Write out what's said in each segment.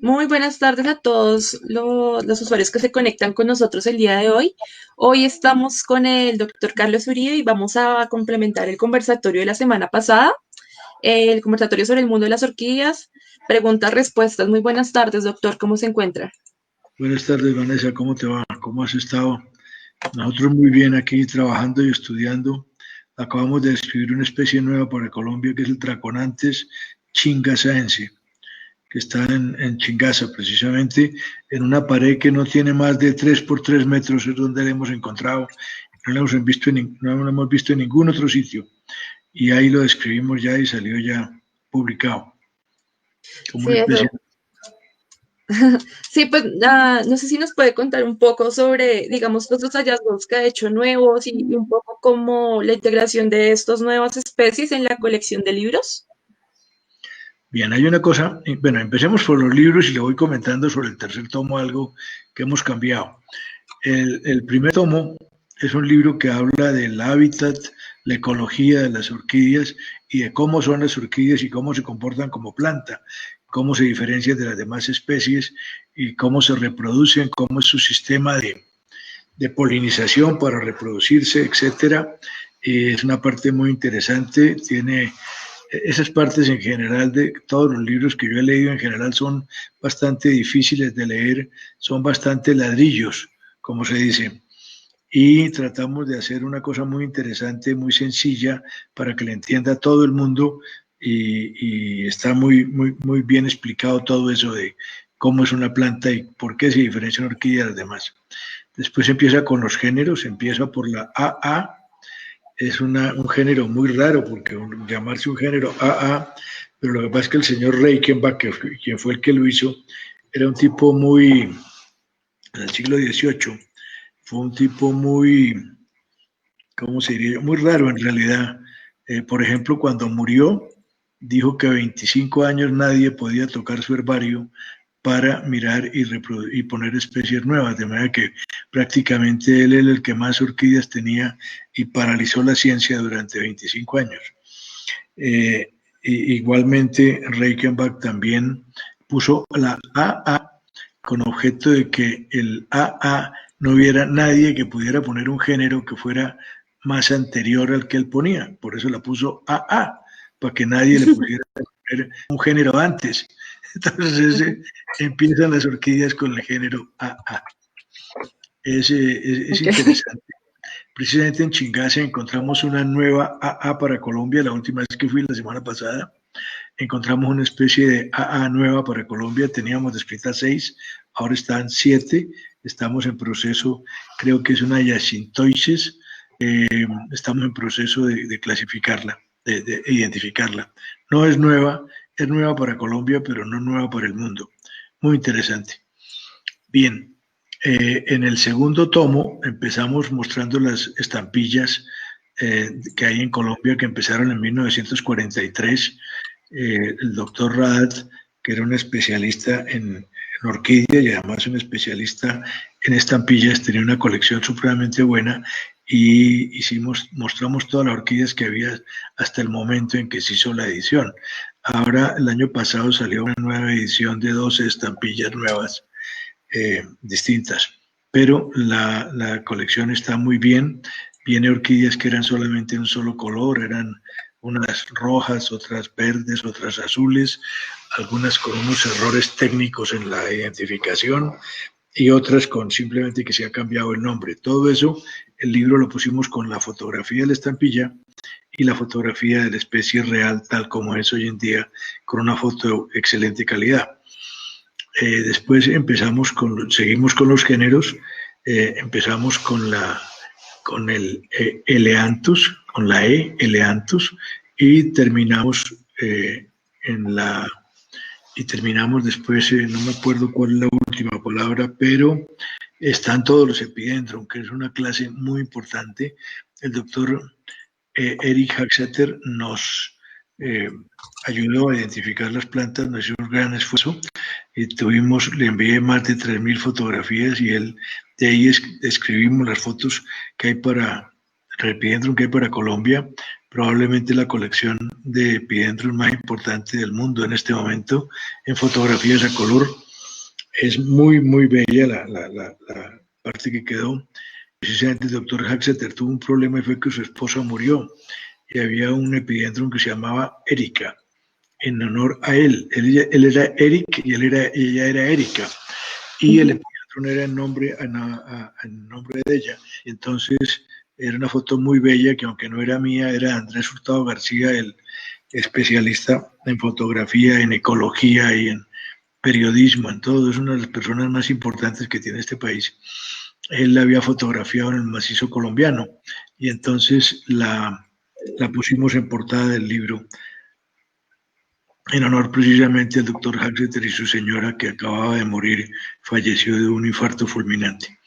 Muy buenas tardes a todos los usuarios que se conectan con nosotros el día de hoy. Hoy estamos con el doctor Carlos Uribe y vamos a complementar el conversatorio de la semana pasada, el conversatorio sobre el mundo de las orquídeas. Preguntas, respuestas. Muy buenas tardes, doctor. ¿Cómo se encuentra? Buenas tardes, Vanessa, ¿cómo te va? ¿Cómo has estado? Nosotros muy bien aquí trabajando y estudiando. Acabamos de describir una especie nueva para Colombia que es el Traconantes chingasaense, que está en Chingaza, precisamente en una pared que no tiene más de 3 por 3 metros, es donde la hemos encontrado. No lo hemos visto en ningún otro sitio. Y ahí lo describimos ya y salió ya publicado como Sí, una especie. eso. Sí, pues no sé si nos puede contar un poco sobre, digamos, los hallazgos que ha hecho nuevos y un poco como la integración de estas nuevas especies en la colección de libros. Bien, hay una cosa, bueno, empecemos por los libros y le voy comentando sobre el tercer tomo algo que hemos cambiado. El primer tomo es un libro que habla del hábitat, la ecología de las orquídeas y de cómo son las orquídeas y cómo se comportan como planta, cómo se diferencian de las demás especies y cómo se reproducen, cómo es su sistema de polinización para reproducirse, etcétera. Es una parte muy interesante, tiene esas partes en general de todos los libros que yo he leído en general son bastante difíciles de leer, son bastante ladrillos, como se dice. Y tratamos de hacer una cosa muy interesante, muy sencilla, para que le entienda todo el mundo y está muy bien explicado todo eso de cómo es una planta y por qué se diferencia una orquídea de las demás. Después empieza con los géneros, empieza por la AA, es un género muy raro porque llamarse un género AA, pero lo que pasa es que el señor Reichenbach, quien fue el que lo hizo, era un tipo muy, en el siglo XVIII, fue un tipo muy, ¿cómo se diría? Muy raro en realidad. Por ejemplo, cuando murió, dijo que a 25 años nadie podía tocar su herbario para mirar y poner especies nuevas, de manera que prácticamente él era el que más orquídeas tenía y paralizó la ciencia durante 25 años. Igualmente, Reichenbach también puso la AA con objeto de que el AA no hubiera nadie que pudiera poner un género que fuera más anterior al que él ponía. Por eso la puso AA, para que nadie le pudiera poner un género antes. Entonces empiezan las orquídeas con el género AA. Es Ok. interesante. Precisamente en Chingaza encontramos una nueva AA para Colombia, la última vez que fui la semana pasada. Encontramos una especie de AA nueva para Colombia, teníamos descritas 6, ahora están 7, estamos en proceso, creo que es una Yacintoiches, estamos en proceso de clasificarla, de identificarla. No es nueva para Colombia, pero no nueva para el mundo. Muy interesante. Bien, en el segundo tomo empezamos mostrando las estampillas que hay en Colombia que empezaron en 1943. El doctor Radat, que era un especialista en orquídeas y además un especialista en estampillas, tenía una colección supremamente buena y mostramos todas las orquídeas que había hasta el momento en que se hizo la edición. Ahora, el año pasado salió una nueva edición de 12 estampillas nuevas distintas, pero la colección está muy bien. Viene orquídeas que eran solamente un solo color, eran unas rojas, otras verdes, otras azules, algunas con unos errores técnicos en la identificación y otras con simplemente que se ha cambiado el nombre. Todo eso, el libro lo pusimos con la fotografía de la estampilla y la fotografía de la especie real tal como es hoy en día, con una foto de excelente calidad. Después seguimos con los géneros, empezamos con el Eleanthus, con la Eleanthus, y terminamos terminamos después, no me acuerdo cuál es la última palabra, pero están todos los epidendrum, que es una clase muy importante. El doctor Eric Haxeter nos eh, ayudó a identificar las plantas, nos hizo un gran esfuerzo y le envié más de 3.000 fotografías y de ahí escribimos las fotos que hay para el epidendrum que hay para Colombia, probablemente la colección de epidendrum más importante del mundo en este momento en fotografías a color. Es muy, muy bella la parte que quedó. Precisamente el doctor Haxeter tuvo un problema y fue que su esposa murió y había un epidendrum que se llamaba Erika, en honor a él. Él era Eric y ella era Erika. Y el epidendrum era en nombre de ella. Entonces, era una foto muy bella que, aunque no era mía, era de Andrés Hurtado García, el especialista en fotografía, en ecología y en periodismo, en todo. Es una de las personas más importantes que tiene este país. Él la había fotografiado en el macizo colombiano y entonces la pusimos en portada del libro en honor precisamente al doctor Haxeter y su señora, que acababa de morir, falleció de un infarto fulminante.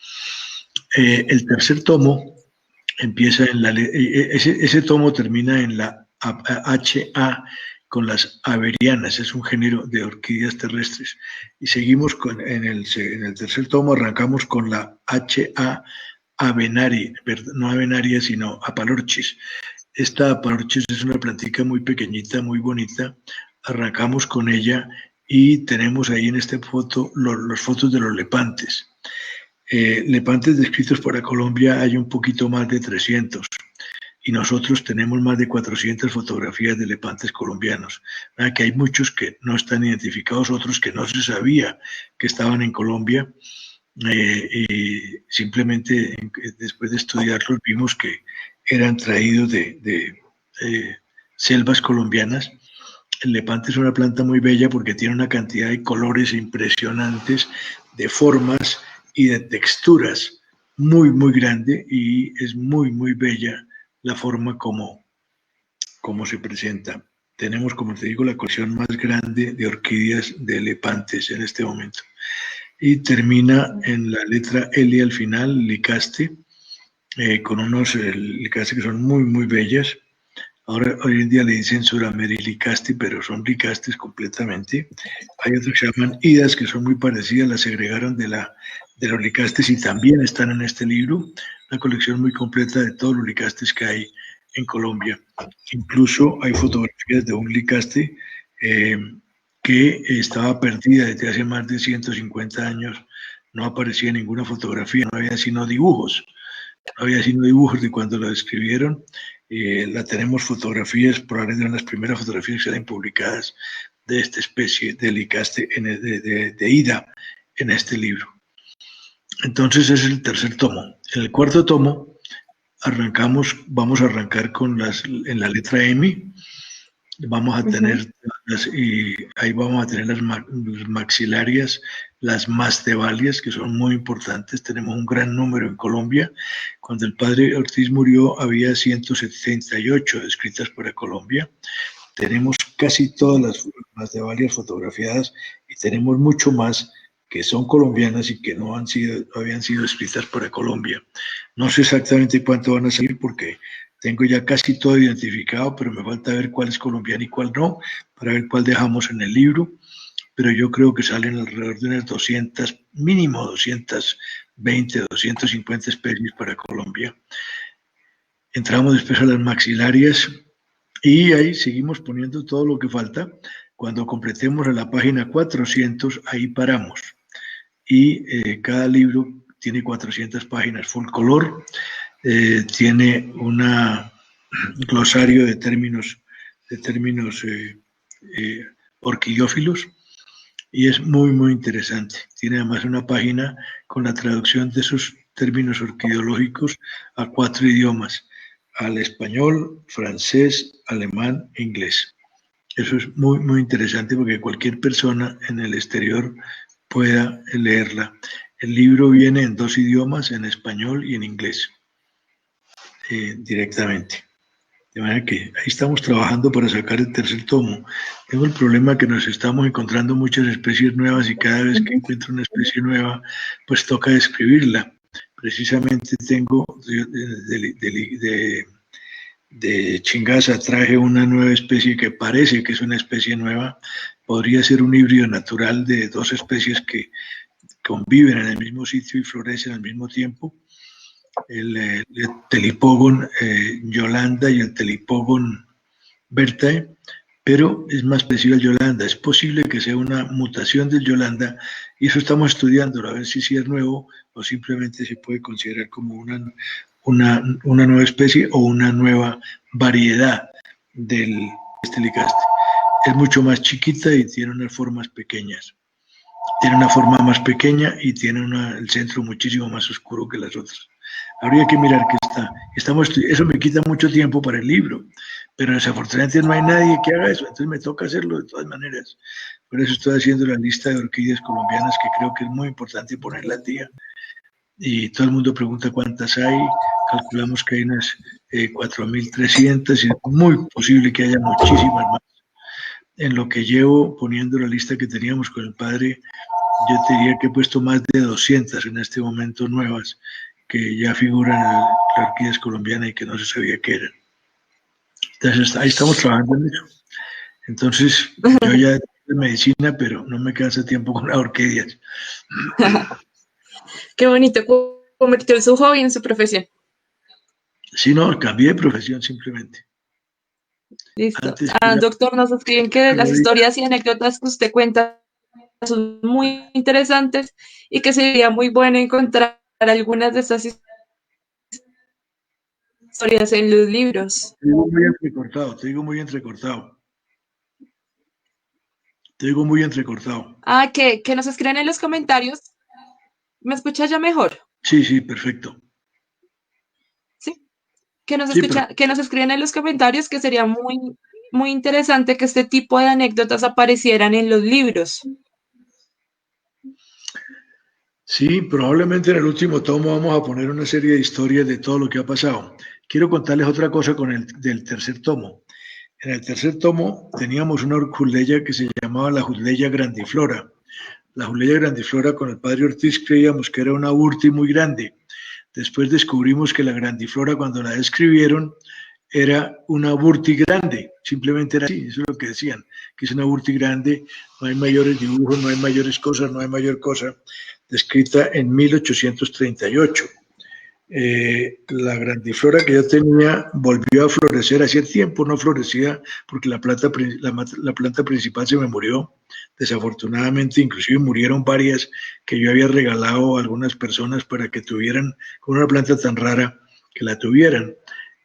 El tercer tomo empieza en ese tomo termina en la HA con las averianas, es un género de orquídeas terrestres. Y seguimos en el tercer tomo, arrancamos con la HA avenaria, no avenaria, sino apalorchis. Esta apalorchis es una plantica muy pequeñita, muy bonita. Arrancamos con ella y tenemos ahí en esta foto los fotos de los lepantes. Lepantes descritos para Colombia hay un poquito más de 300 y nosotros tenemos más de 400 fotografías de lepantes colombianos. Que hay muchos que no están identificados, otros que no se sabía que estaban en Colombia. Y simplemente después de estudiarlos vimos que eran traídos de selvas colombianas. El lepante es una planta muy bella porque tiene una cantidad de colores impresionantes, de formas y de texturas muy, muy grande, y es muy, muy bella la forma como se presenta. Tenemos, como te digo, la colección más grande de orquídeas de lepantes en este momento. Y termina en la letra L al final, Licaste, con unos Licaste que son muy, muy bellas. Ahora, hoy en día le dicen Suramericasti, pero son licastes completamente. Hay otros que se llaman idas, que son muy parecidas, las segregaron de los licastes y también están en este libro. Una colección muy completa de todos los licastes que hay en Colombia. Incluso hay fotografías de un licaste que estaba perdida desde hace más de 150 años. No aparecía ninguna fotografía, no había sino dibujos. No había sino dibujos de cuando lo describieron. La tenemos fotografías, probablemente de las primeras fotografías que salen publicadas de esta especie de licaste de ida en este libro. Entonces ese es el tercer tomo. En el cuarto tomo vamos a arrancar en la letra M. Vamos a tener y ahí vamos a tener las maxilarias, las mastevalias, que son muy importantes. Tenemos un gran número en Colombia. Cuando el padre Ortiz murió había 178 descritas para Colombia. Tenemos casi todas las mastevalias fotografiadas y tenemos mucho más que son colombianas y que no habían sido escritas para Colombia. No sé exactamente cuánto van a salir porque tengo ya casi todo identificado, pero me falta ver cuál es colombiano y cuál no, para ver cuál dejamos en el libro. Pero yo creo que salen alrededor de unas 200, mínimo 220, 250 especies para Colombia. Entramos después a las maxilarias y ahí seguimos poniendo todo lo que falta. Cuando completemos a la página 400, ahí paramos. Y cada libro tiene 400 páginas full color. Tiene un glosario de términos orquidófilos y es muy, muy interesante. Tiene además una página con la traducción de esos términos orquidológicos a 4 idiomas: al español, francés, alemán e inglés. Eso es muy, muy interesante porque cualquier persona en el exterior pueda leerla. El libro viene en 2 idiomas, en español y en inglés. Directamente. De manera que ahí estamos trabajando para sacar el tercer tomo. Tengo el problema que nos estamos encontrando muchas especies nuevas y cada vez que encuentro una especie nueva, pues toca describirla. Precisamente tengo de chingaza, traje una nueva especie que parece que es una especie nueva. Podría ser un híbrido natural de 2 especies que conviven en el mismo sitio y florecen al mismo tiempo. El Telipogon Yolanda y el Telipogon Bertae, pero es más parecido al Yolanda. Es posible que sea una mutación del Yolanda y eso estamos estudiando, a ver si es nuevo o simplemente se puede considerar como una nueva especie o una nueva variedad del Stelicaste. Es mucho más chiquita y tiene unas formas pequeñas. Tiene una forma más pequeña y tiene el centro muchísimo más oscuro que las otras. Habría que mirar qué está. Eso me quita mucho tiempo para el libro, pero desafortunadamente no hay nadie que haga eso, entonces me toca hacerlo de todas maneras. Por eso estoy haciendo la lista de orquídeas colombianas, que creo que es muy importante ponerla al día. Y todo el mundo pregunta cuántas hay. Calculamos que hay unas 4.300 y es muy posible que haya muchísimas más. En lo que llevo poniendo la lista que teníamos con el padre, yo te diría que he puesto más de 200 en este momento nuevas que ya figuran en la orquídeas colombiana y que no se sabía qué eran. Entonces ahí estamos trabajando en eso. Entonces yo ya de medicina, pero no me cansa tiempo con las orquídeas. Qué bonito, convirtió su hobby en su profesión. Sí, no, cambié de profesión simplemente. Listo. Doctor, nos escriben que las historias y anécdotas que usted cuenta son muy interesantes y que sería muy bueno encontrar algunas de estas historias en los libros. Te digo muy entrecortado, te digo muy entrecortado. Te digo muy entrecortado. Ah, que nos escriban en los comentarios. ¿Me escucha ya mejor? Sí, sí, perfecto. Sí. Que nos escriban en los comentarios, que sería muy interesante que este tipo de anécdotas aparecieran en los libros. Sí, probablemente en el último tomo vamos a poner una serie de historias de todo lo que ha pasado. Quiero contarles otra cosa del tercer tomo. En el tercer tomo teníamos una Judleya que se llamaba la Judleya grandiflora. La Judleya grandiflora con el padre Ortiz creíamos que era una urti muy grande. Después descubrimos que la grandiflora cuando la describieron era una burti grande, simplemente era así, eso es lo que decían, que es una burti grande, no hay mayores dibujos, no hay mayores cosas, no hay mayor cosa, descrita en 1838. La grandiflora que yo tenía volvió a florecer, hacía tiempo no florecía porque la planta principal se me murió, desafortunadamente, inclusive murieron varias que yo había regalado a algunas personas para que tuvieran, con una planta tan rara, que la tuvieran,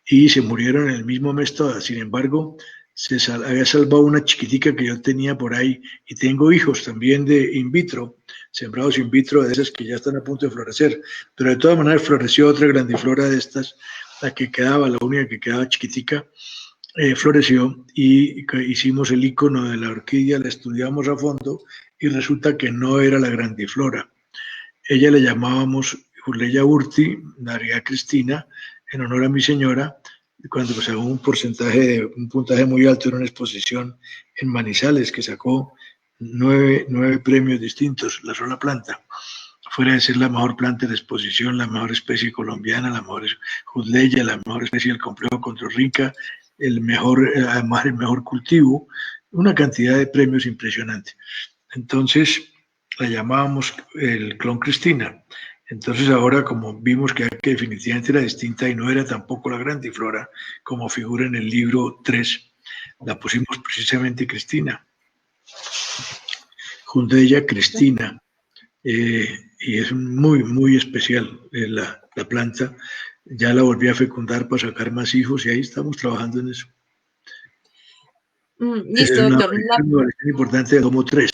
y se murieron en el mismo mes todas. Sin embargo, había salvado una chiquitica que yo tenía por ahí, y tengo hijos también de in vitro, sembrados in vitro, de esas que ya están a punto de florecer, pero de todas maneras floreció otra grandiflora de estas, la única que quedaba chiquitica, floreció, y hicimos el icono de la orquídea, la estudiamos a fondo y resulta que no era la grandiflora. Ella le llamábamos Judleya urti, María Cristina, en honor a mi señora, cuando sacó un puntaje muy alto en una exposición en Manizales, que sacó 9 premios distintos, la sola planta. Fuera de ser la mejor planta de exposición, la mejor especie colombiana, la mejor Judleya, la mejor especie del complejo Controrrica, además el mejor cultivo, una cantidad de premios impresionante. Entonces la llamábamos el clon Cristina. Entonces ahora, como vimos que definitivamente era distinta y no era tampoco la grandiflora como figura en el libro 3, la pusimos precisamente Cristina. Judleya Cristina. Y es muy especial la planta. Ya la volví a fecundar para sacar más hijos y ahí estamos trabajando en eso. Listo, es doctor. Una importante de tomo 3.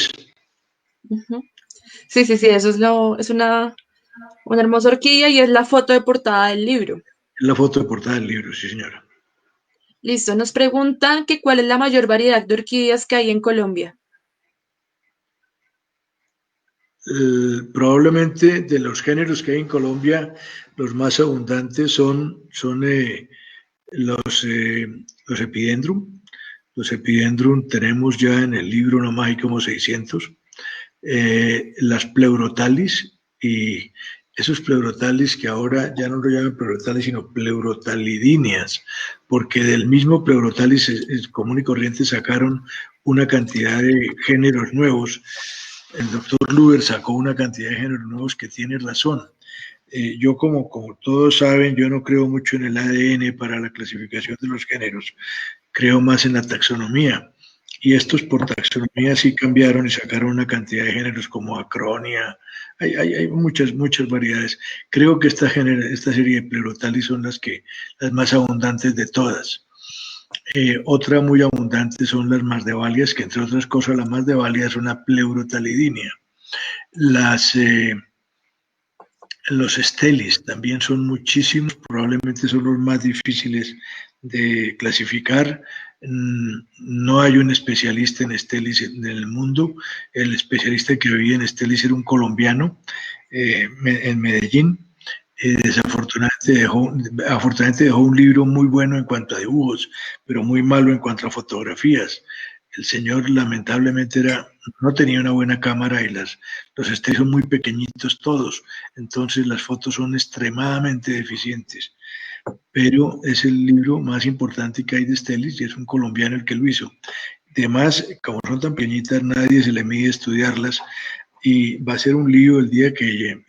Sí, es una hermosa orquídea y es la foto de portada del libro. Es la foto de portada del libro, sí, señora. Listo, nos preguntan que cuál es la mayor variedad de orquídeas que hay en Colombia. Probablemente de los géneros que hay en Colombia, los más abundantes son los epidendrum. Los epidendrum tenemos ya en el libro nomás hay como 600. Las pleurotalis, y esos pleurotalis que ahora ya no lo llaman pleurotalis sino pleurotalidíneas, porque del mismo pleurotalis común y corriente sacaron una cantidad de géneros nuevos. El doctor Luber sacó una cantidad de géneros nuevos que tiene razón. Yo como todos saben, yo no creo mucho en el ADN para la clasificación de los géneros, creo más en la taxonomía. Y estos por taxonomía sí cambiaron y sacaron una cantidad de géneros como Acronia. Hay muchas, muchas variedades. Creo que esta serie de Pleurotalis son las más abundantes de todas. Otra muy abundante son las Masdevallias, que entre otras cosas la Masdevallia es una Pleurotalidinea. Los Stelis también son muchísimos, probablemente son los más difíciles de clasificar. No hay un especialista en Stelis en el mundo. El especialista que vivía en Stelis era un colombiano en Medellín. Afortunadamente dejó un libro muy bueno en cuanto a dibujos, pero muy malo en cuanto a fotografías. El señor lamentablemente no tenía una buena cámara y los Stelis son muy pequeñitos todos, entonces las fotos son extremadamente deficientes. Pero es el libro más importante que hay de Stelis y es un colombiano el que lo hizo. Además, como son tan pequeñitas, nadie se le mide estudiarlas y va a ser un lío el día que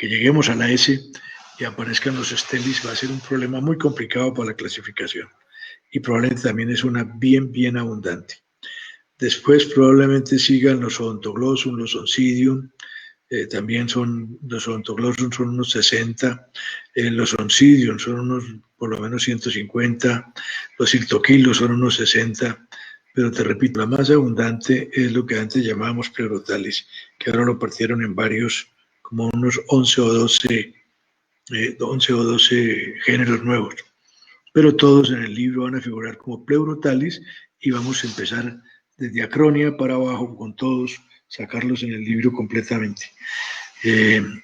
lleguemos a la S y aparezcan los Stelis, va a ser un problema muy complicado para la clasificación. Y probablemente también es una bien abundante. Después probablemente sigan los Odontoglossum, los Oncidium, también los Odontoglossum son unos 60, los Oncidium son unos por lo menos 150, los Siltoquilos son unos 60, pero te repito, la más abundante es lo que antes llamábamos Pleurotalis, que ahora lo partieron en varios, como unos 11 o 12 géneros nuevos. Pero todos en el libro van a figurar como Pleurotalis y vamos a empezar desde Acronia para abajo con todos, sacarlos en el libro completamente.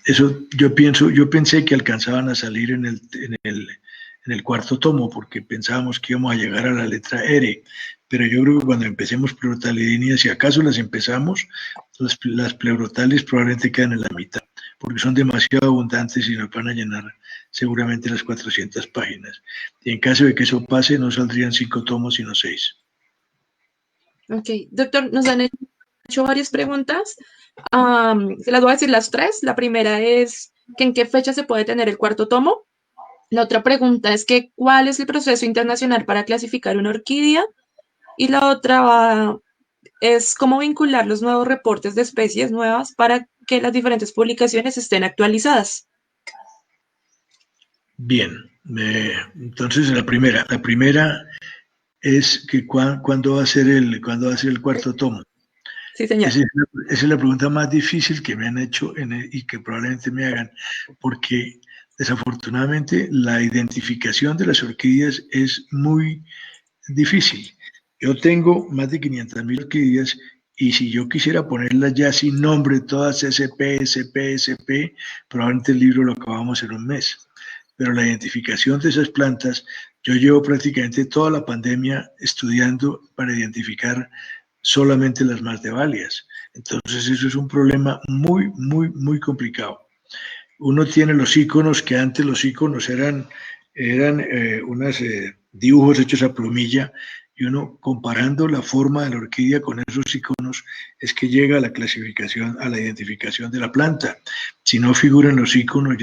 Eso yo pensé que alcanzaban a salir en el cuarto tomo porque pensábamos que íbamos a llegar a la letra R, pero yo creo que cuando empecemos Pleurotalidinias, si acaso las empezamos, las Pleurotalis probablemente quedan en la mitad, porque son demasiado abundantes y nos van a llenar seguramente las 400 páginas. Y en caso de que eso pase, no saldrían 5 tomos, sino 6. Ok, doctor, nos han hecho varias preguntas. Se las voy a decir las tres. La primera es que en qué fecha se puede tener el cuarto tomo. La otra pregunta es que cuál es el proceso internacional para clasificar una orquídea. Y la otra es cómo vincular los nuevos reportes de especies nuevas para que las diferentes publicaciones estén actualizadas. Bien, entonces la primera es que ¿cuándo va a ser el cuarto tomo? Sí, señor. Esa es la pregunta más difícil que me han hecho y que probablemente me hagan, porque desafortunadamente la identificación de las orquídeas es muy difícil. Yo tengo más de 500.000 orquídeas y si yo quisiera ponerlas ya sin nombre, todas SP, SP, SP, probablemente el libro lo acabamos en un mes. Pero la identificación de esas plantas, yo llevo prácticamente toda la pandemia estudiando para identificar solamente las Masdevallias. Entonces eso es un problema muy complicado. Uno tiene los iconos, que antes los iconos eran unos dibujos hechos a plumilla, y uno comparando la forma de la orquídea con esos iconos es que llega a la clasificación, a la identificación de la planta. Si no figuran los iconos,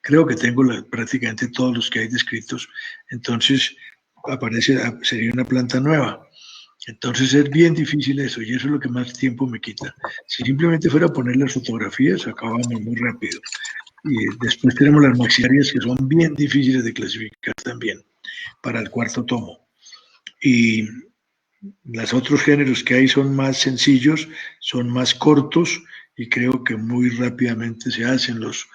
creo que tengo prácticamente todos los que hay descritos, entonces sería una planta nueva. Entonces es bien difícil eso y eso es lo que más tiempo me quita. Si simplemente fuera a poner las fotografías, acabamos muy rápido. Y después tenemos las maxilarias que son bien difíciles de clasificar también para el cuarto tomo. Y los otros géneros que hay son más sencillos, son más cortos y creo que muy rápidamente se hacen. Los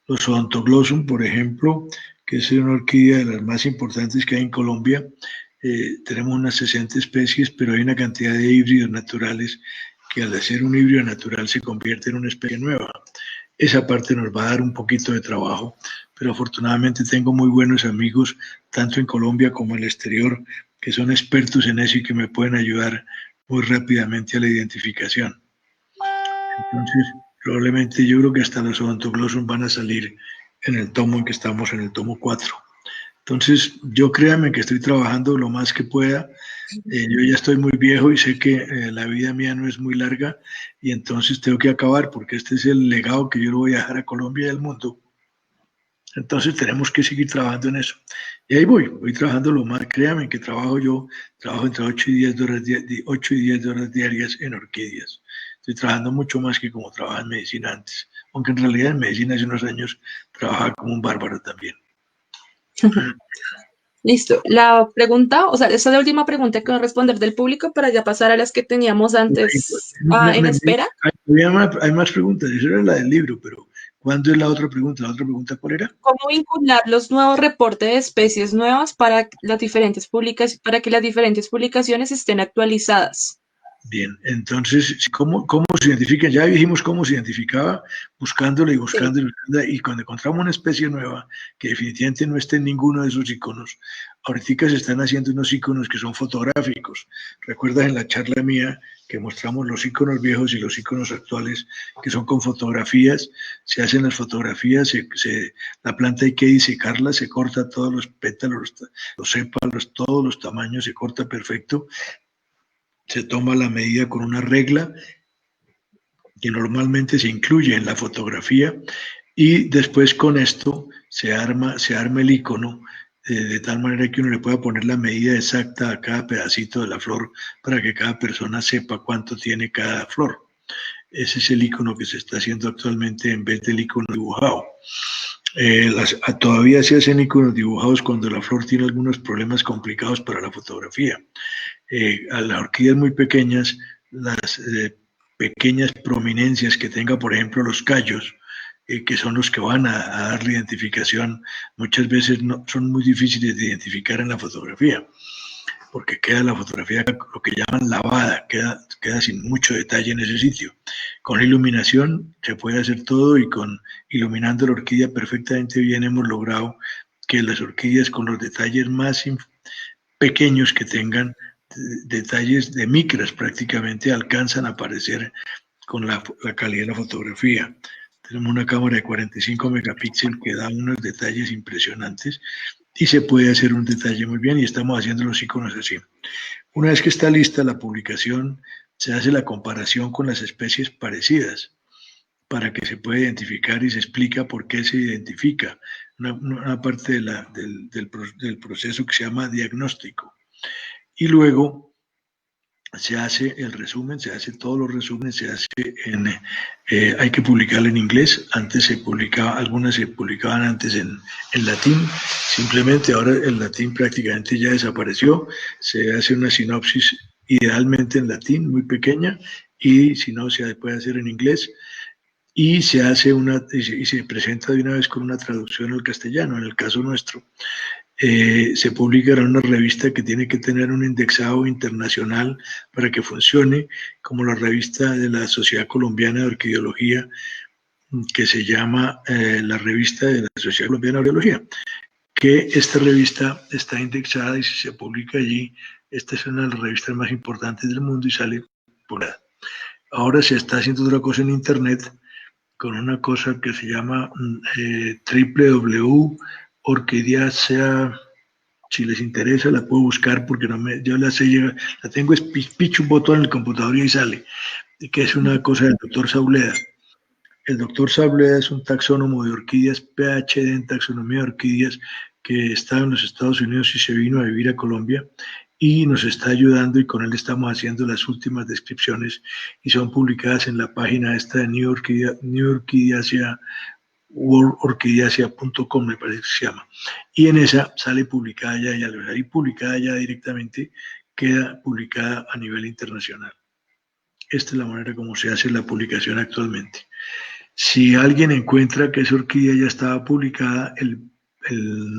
Odontoglossum, por ejemplo, que es una orquídea de las más importantes que hay en Colombia. Tenemos unas 60 especies, pero hay una cantidad de híbridos naturales que al hacer un híbrido natural se convierte en una especie nueva. Esa parte nos va a dar un poquito de trabajo, pero afortunadamente tengo muy buenos amigos, tanto en Colombia como en el exterior, que son expertos en eso y que me pueden ayudar muy rápidamente a la identificación. Entonces, probablemente yo creo que hasta los Odontoglossum van a salir en el tomo en que estamos, en el tomo 4. Entonces, yo créame que estoy trabajando lo más que pueda. Yo ya estoy muy viejo y sé que la vida mía no es muy larga y entonces tengo que acabar porque este es el legado que yo le voy a dejar a Colombia y al mundo. Entonces tenemos que seguir trabajando en eso. Y ahí voy trabajando lo más, créanme que trabajo entre 8 y 10 horas, 8 y 10 horas diarias en orquídeas. Estoy trabajando mucho más que como trabajaba en medicina antes, aunque en realidad en medicina hace unos años trabajaba como un bárbaro también. Listo. La pregunta, o sea, esa es la última pregunta que voy a responder del público para ya pasar a las que teníamos antes en espera. Hay más preguntas, esa era la del libro, pero ¿cuándo es la otra pregunta? ¿La otra pregunta cuál era? ¿Cómo vincular los nuevos reportes de especies nuevas para las diferentes para que las diferentes publicaciones estén actualizadas? Bien, entonces, ¿cómo se identifica? Ya dijimos cómo se identificaba, buscándola y Sí. buscándola, y cuando encontramos una especie nueva que definitivamente no esté en ninguno de esos iconos, ahorita se están haciendo unos iconos que son fotográficos. ¿Recuerdas en la charla mía que mostramos los iconos viejos y los iconos actuales que son con fotografías? Se hacen las fotografías, la planta hay que disecarla, se corta todos los pétalos, los sépalos, todos los tamaños, se corta perfecto. Se toma la medida con una regla que normalmente se incluye en la fotografía y después con esto se arma el icono de tal manera que uno le pueda poner la medida exacta a cada pedacito de la flor para que cada persona sepa cuánto tiene cada flor. Ese es el icono que se está haciendo actualmente en vez del icono dibujado. Todavía se hacen iconos dibujados cuando la flor tiene algunos problemas complicados para la fotografía. A las orquídeas muy pequeñas, las pequeñas prominencias que tenga, por ejemplo, los callos, que son los que van a dar la identificación, muchas veces son muy difíciles de identificar en la fotografía, porque queda la fotografía lo que llaman lavada, queda sin mucho detalle en ese sitio. Con iluminación se puede hacer todo y iluminando la orquídea perfectamente bien hemos logrado que las orquídeas con los detalles más pequeños que tengan, detalles de micras prácticamente alcanzan a aparecer con la calidad de la fotografía. Tenemos una cámara de 45 megapíxeles que da unos detalles impresionantes y se puede hacer un detalle muy bien y estamos haciendo los iconos así. Una vez que está lista la publicación, se hace la comparación con las especies parecidas para que se pueda identificar y se explica por qué se identifica una parte del proceso que se llama diagnóstico. Y luego se hace el resumen, se hace todos los resúmenes, hay que publicarlo en inglés, antes algunas se publicaban antes en latín, simplemente ahora el latín prácticamente ya desapareció, se hace una sinopsis idealmente en latín, muy pequeña, y si no se puede hacer en inglés, y se presenta de una vez con una traducción al castellano, en el caso nuestro. Se publica en una revista que tiene que tener un indexado internacional para que funcione, como la revista de la Sociedad Colombiana de Orquideología, que se llama la revista de la Sociedad Colombiana de Orquideología, que esta revista está indexada y si se publica allí, esta es una de las revistas más importantes del mundo y sale publicada. Ahora se está haciendo otra cosa en Internet, con una cosa que se llama www.orquidiacea. Si les interesa, la puedo buscar porque yo la tengo, picho un botón en el computador y ahí sale, que es una cosa del doctor Sauleda. El doctor Sauleda es un taxónomo de orquídeas, PhD en taxonomía de orquídeas, que está en los Estados Unidos y se vino a vivir a Colombia y nos está ayudando y con él estamos haciendo las últimas descripciones y son publicadas en la página esta de New Orchidaceae, worldorquidiacea.com me parece que se llama, y en esa sale publicada ya, y al salir publicada ya directamente queda publicada a nivel internacional. Esta es la manera como se hace la publicación actualmente. Si alguien encuentra que esa orquídea ya estaba publicada, el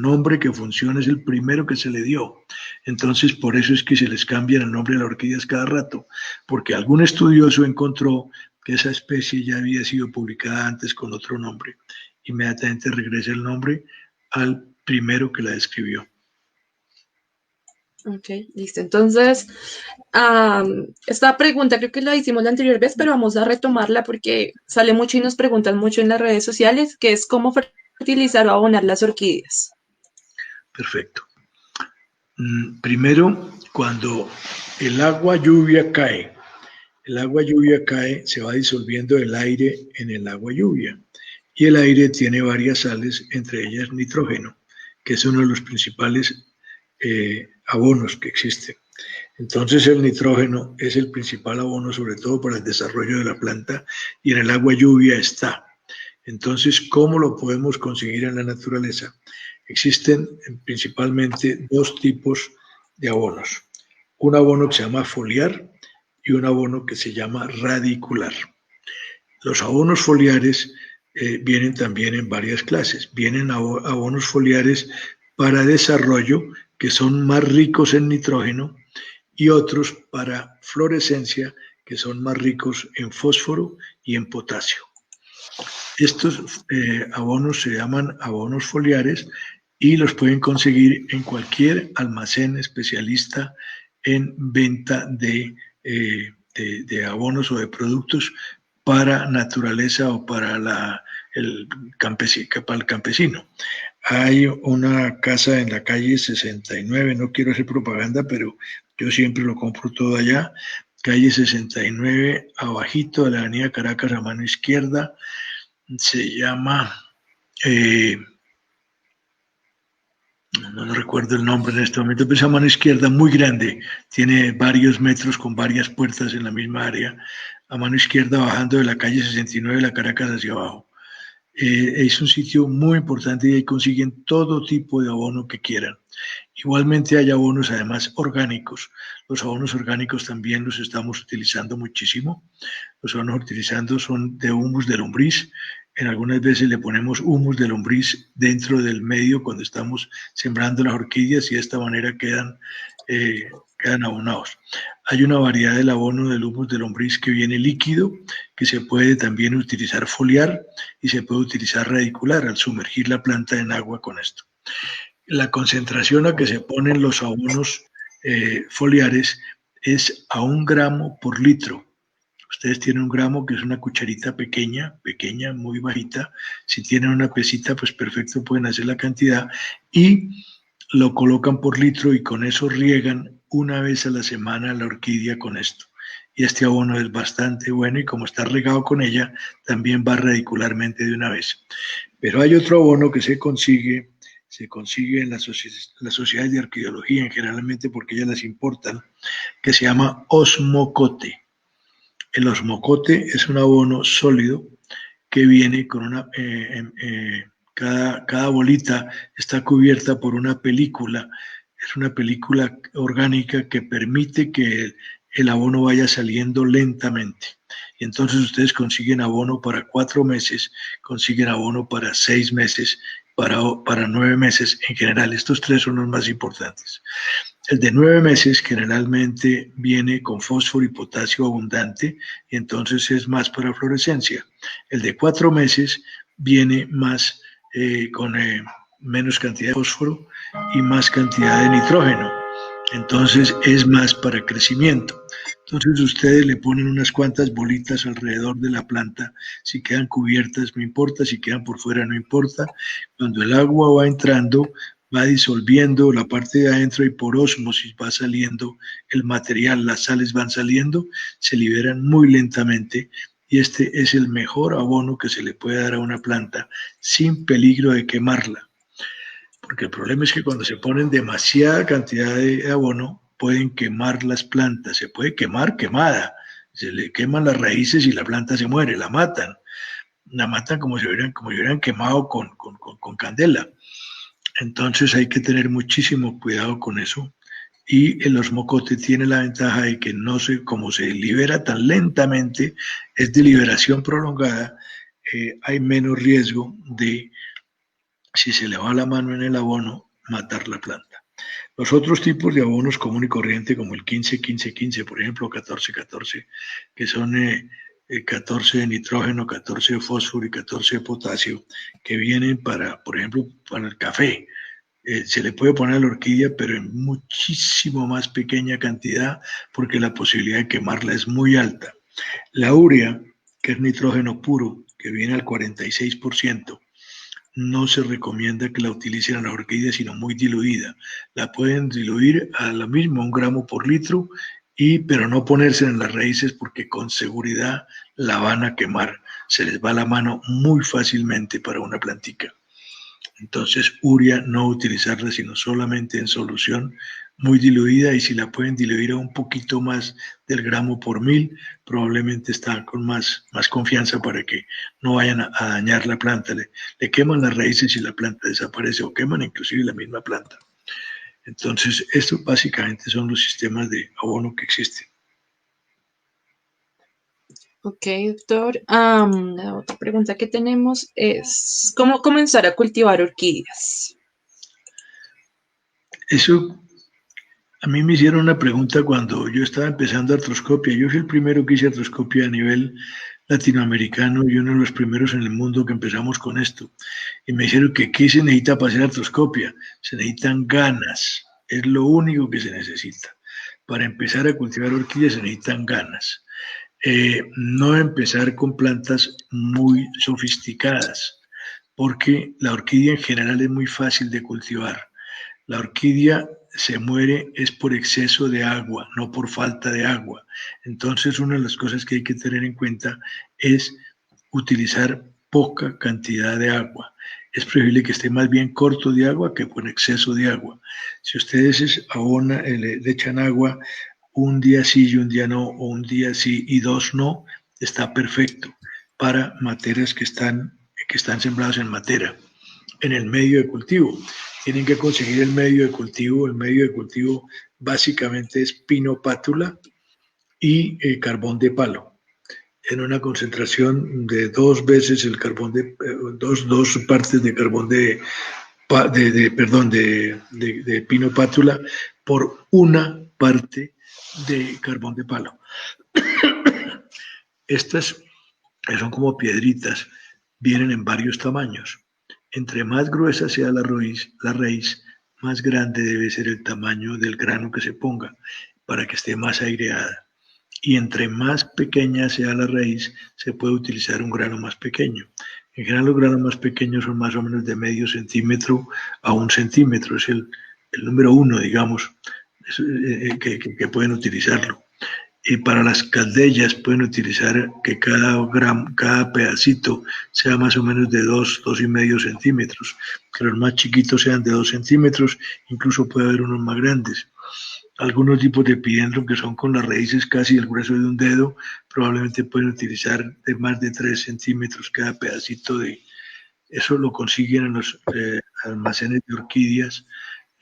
nombre que funciona es el primero que se le dio. Entonces, por eso es que se les cambia el nombre de las orquídeas cada rato, porque algún estudioso encontró que esa especie ya había sido publicada antes con otro nombre. Inmediatamente regresa el nombre al primero que la describió. Ok, listo. Entonces, esta pregunta creo que la hicimos la anterior vez, pero vamos a retomarla porque sale mucho y nos preguntan mucho en las redes sociales, que es cómo fertilizar o abonar las orquídeas. Perfecto. Primero, cuando el agua lluvia cae, se va disolviendo el aire en el agua lluvia. y el aire tiene varias sales, entre ellas nitrógeno, que es uno de los principales abonos que existen. Entonces el nitrógeno es el principal abono, sobre todo para el desarrollo de la planta, y en el agua lluvia está. Entonces, ¿cómo lo podemos conseguir en la naturaleza? Existen principalmente dos tipos de abonos. Un abono que se llama foliar y un abono que se llama radicular. Los abonos foliares vienen también en varias clases. Vienen abonos foliares para desarrollo, que son más ricos en nitrógeno, y otros para fluorescencia, que son más ricos en fósforo y en potasio. Estos abonos se llaman abonos foliares y los pueden conseguir en cualquier almacén especialista en venta de abonos o de productos para naturaleza o para el campesino. Hay una casa en la calle 69, no quiero hacer propaganda, pero yo siempre lo compro todo allá, calle 69, abajito de la avenida Caracas, a mano izquierda, se llama, no recuerdo el nombre en este momento, pero es a mano izquierda, muy grande, tiene varios metros con varias puertas en la misma área, a mano izquierda bajando de la calle 69 de la Caracas hacia abajo. Es un sitio muy importante y ahí consiguen todo tipo de abono que quieran. Igualmente hay abonos además orgánicos. Los abonos orgánicos también los estamos utilizando muchísimo. Los abonos utilizando son de humus de lombriz. En algunas veces le ponemos humus de lombriz dentro del medio cuando estamos sembrando las orquídeas y de esta manera quedan abonados. Hay una variedad del abono del humus de lombriz que viene líquido, que se puede también utilizar foliar y se puede utilizar radicular al sumergir la planta en agua con esto. La concentración a que se ponen los abonos foliares es a 1 gramo por litro. Ustedes tienen 1 gramo, que es una cucharita pequeña, muy bajita. Si tienen una pesita, pues perfecto, pueden hacer la cantidad y lo colocan por litro y con eso riegan una vez a la semana la orquídea con esto. Y este abono es bastante bueno y como está regado con ella, también va radicularmente de una vez. Pero hay otro abono que se consigue en las sociedades de arqueología, generalmente porque ellas las importan, que se llama osmocote. El osmocote es un abono sólido que viene con una... cada bolita está cubierta por una película. Es una película orgánica que permite que el abono vaya saliendo lentamente. Y entonces ustedes consiguen abono para 4 meses, consiguen abono para 6 meses, para 9 meses en general. Estos 3 son los más importantes. El de 9 meses generalmente viene con fósforo y potasio abundante y entonces es más para fluorescencia. El de 4 meses viene más con menos cantidad de fósforo y más cantidad de nitrógeno. Entonces es más para crecimiento. Entonces ustedes le ponen unas cuantas bolitas alrededor de la planta. Si quedan cubiertas no importa, si quedan por fuera no importa. Cuando el agua va entrando, va disolviendo la parte de adentro y por ósmosis va saliendo el material, las sales van saliendo, se liberan muy lentamente y este es el mejor abono que se le puede dar a una planta sin peligro de quemarla. Porque el problema es que cuando se ponen demasiada cantidad de abono, pueden quemar las plantas, se puede quemar quemada, se le queman las raíces y la planta se muere, la matan como si hubieran quemado con candela. Entonces hay que tener muchísimo cuidado con eso. Y el osmocote tiene la ventaja de que como se libera tan lentamente, es de liberación prolongada, hay menos riesgo de, si se le va la mano en el abono, matar la planta. Los otros tipos de abonos común y corriente, como el 15-15-15, por ejemplo, 14-14, que son 14 de nitrógeno, 14 de fósforo y 14 de potasio, que vienen por ejemplo, para el café. Se le puede poner a la orquídea, pero en muchísimo más pequeña cantidad, porque la posibilidad de quemarla es muy alta. La urea, que es nitrógeno puro, que viene al 46%, no se recomienda que la utilicen en las orquídeas, sino muy diluida. La pueden diluir a lo mismo, 1 gramo por litro, pero no ponerse en las raíces porque con seguridad la van a quemar. se les va la mano muy fácilmente para una plantica. Entonces, urea no utilizarla sino solamente en solución muy diluida, y si la pueden diluir a un poquito más del gramo por mil, probablemente está con más confianza para que no vayan a dañar la planta. Le queman las raíces y la planta desaparece, o queman inclusive la misma planta. Entonces, estos básicamente son los sistemas de abono que existen. Ok, doctor. La otra pregunta que tenemos es, ¿cómo comenzar a cultivar orquídeas? Eso, a mí me hicieron una pregunta cuando yo estaba empezando artroscopia. Yo fui el primero que hice artroscopia a nivel latinoamericano y uno de los primeros en el mundo que empezamos con esto. Y me dijeron que ¿qué se necesita para hacer artroscopia? Se necesitan ganas, es lo único que se necesita. Para empezar a cultivar orquídeas se necesitan ganas. No empezar con plantas muy sofisticadas, porque la orquídea en general es muy fácil de cultivar. La orquídea se muere es por exceso de agua, no por falta de agua. Entonces, una de las cosas que hay que tener en cuenta es utilizar poca cantidad de agua. Es preferible que esté más bien corto de agua que con exceso de agua. Si ustedes le echan agua un día sí y un día no, o un día sí y dos no, está perfecto para materas que están sembradas en matera, en el medio de cultivo. Tienen que conseguir el medio de cultivo. El medio de cultivo básicamente es pinopátula y carbón de palo, en una concentración de 2 veces el carbón dos partes de carbón de pinopátula por una parte de carbón de palo. Estas son como piedritas, vienen en varios tamaños. Entre más gruesa sea la raíz, más grande debe ser el tamaño del grano que se ponga para que esté más aireada. Y entre más pequeña sea la raíz, se puede utilizar un grano más pequeño. En general, los granos más pequeños son más o menos de medio centímetro a 1 centímetro. Es el número uno, digamos, que pueden utilizarlo. Y para las caldellas pueden utilizar que cada pedacito sea más o menos de 2,5 centímetros, que los más chiquitos sean de 2 centímetros, incluso puede haber unos más grandes. Algunos tipos de epidendro que son con las raíces casi el grueso de un dedo, probablemente pueden utilizar de más de 3 centímetros cada pedacito de... Eso lo consiguen en los almacenes de orquídeas.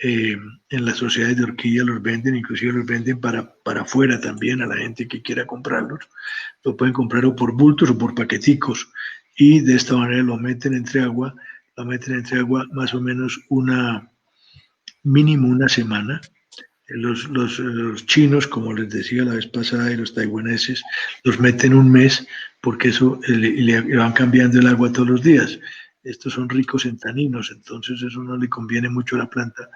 En las sociedades de orquídeas los venden, inclusive los venden para afuera también, a la gente que quiera comprarlos. Lo pueden comprar o por bultos o por paqueticos, y de esta manera lo meten entre agua más o menos mínimo una semana. Los chinos, como les decía la vez pasada, y los taiwaneses, los meten un mes, porque eso le van cambiando el agua todos los días. Estos son ricos en taninos, entonces eso no le conviene mucho a la planta.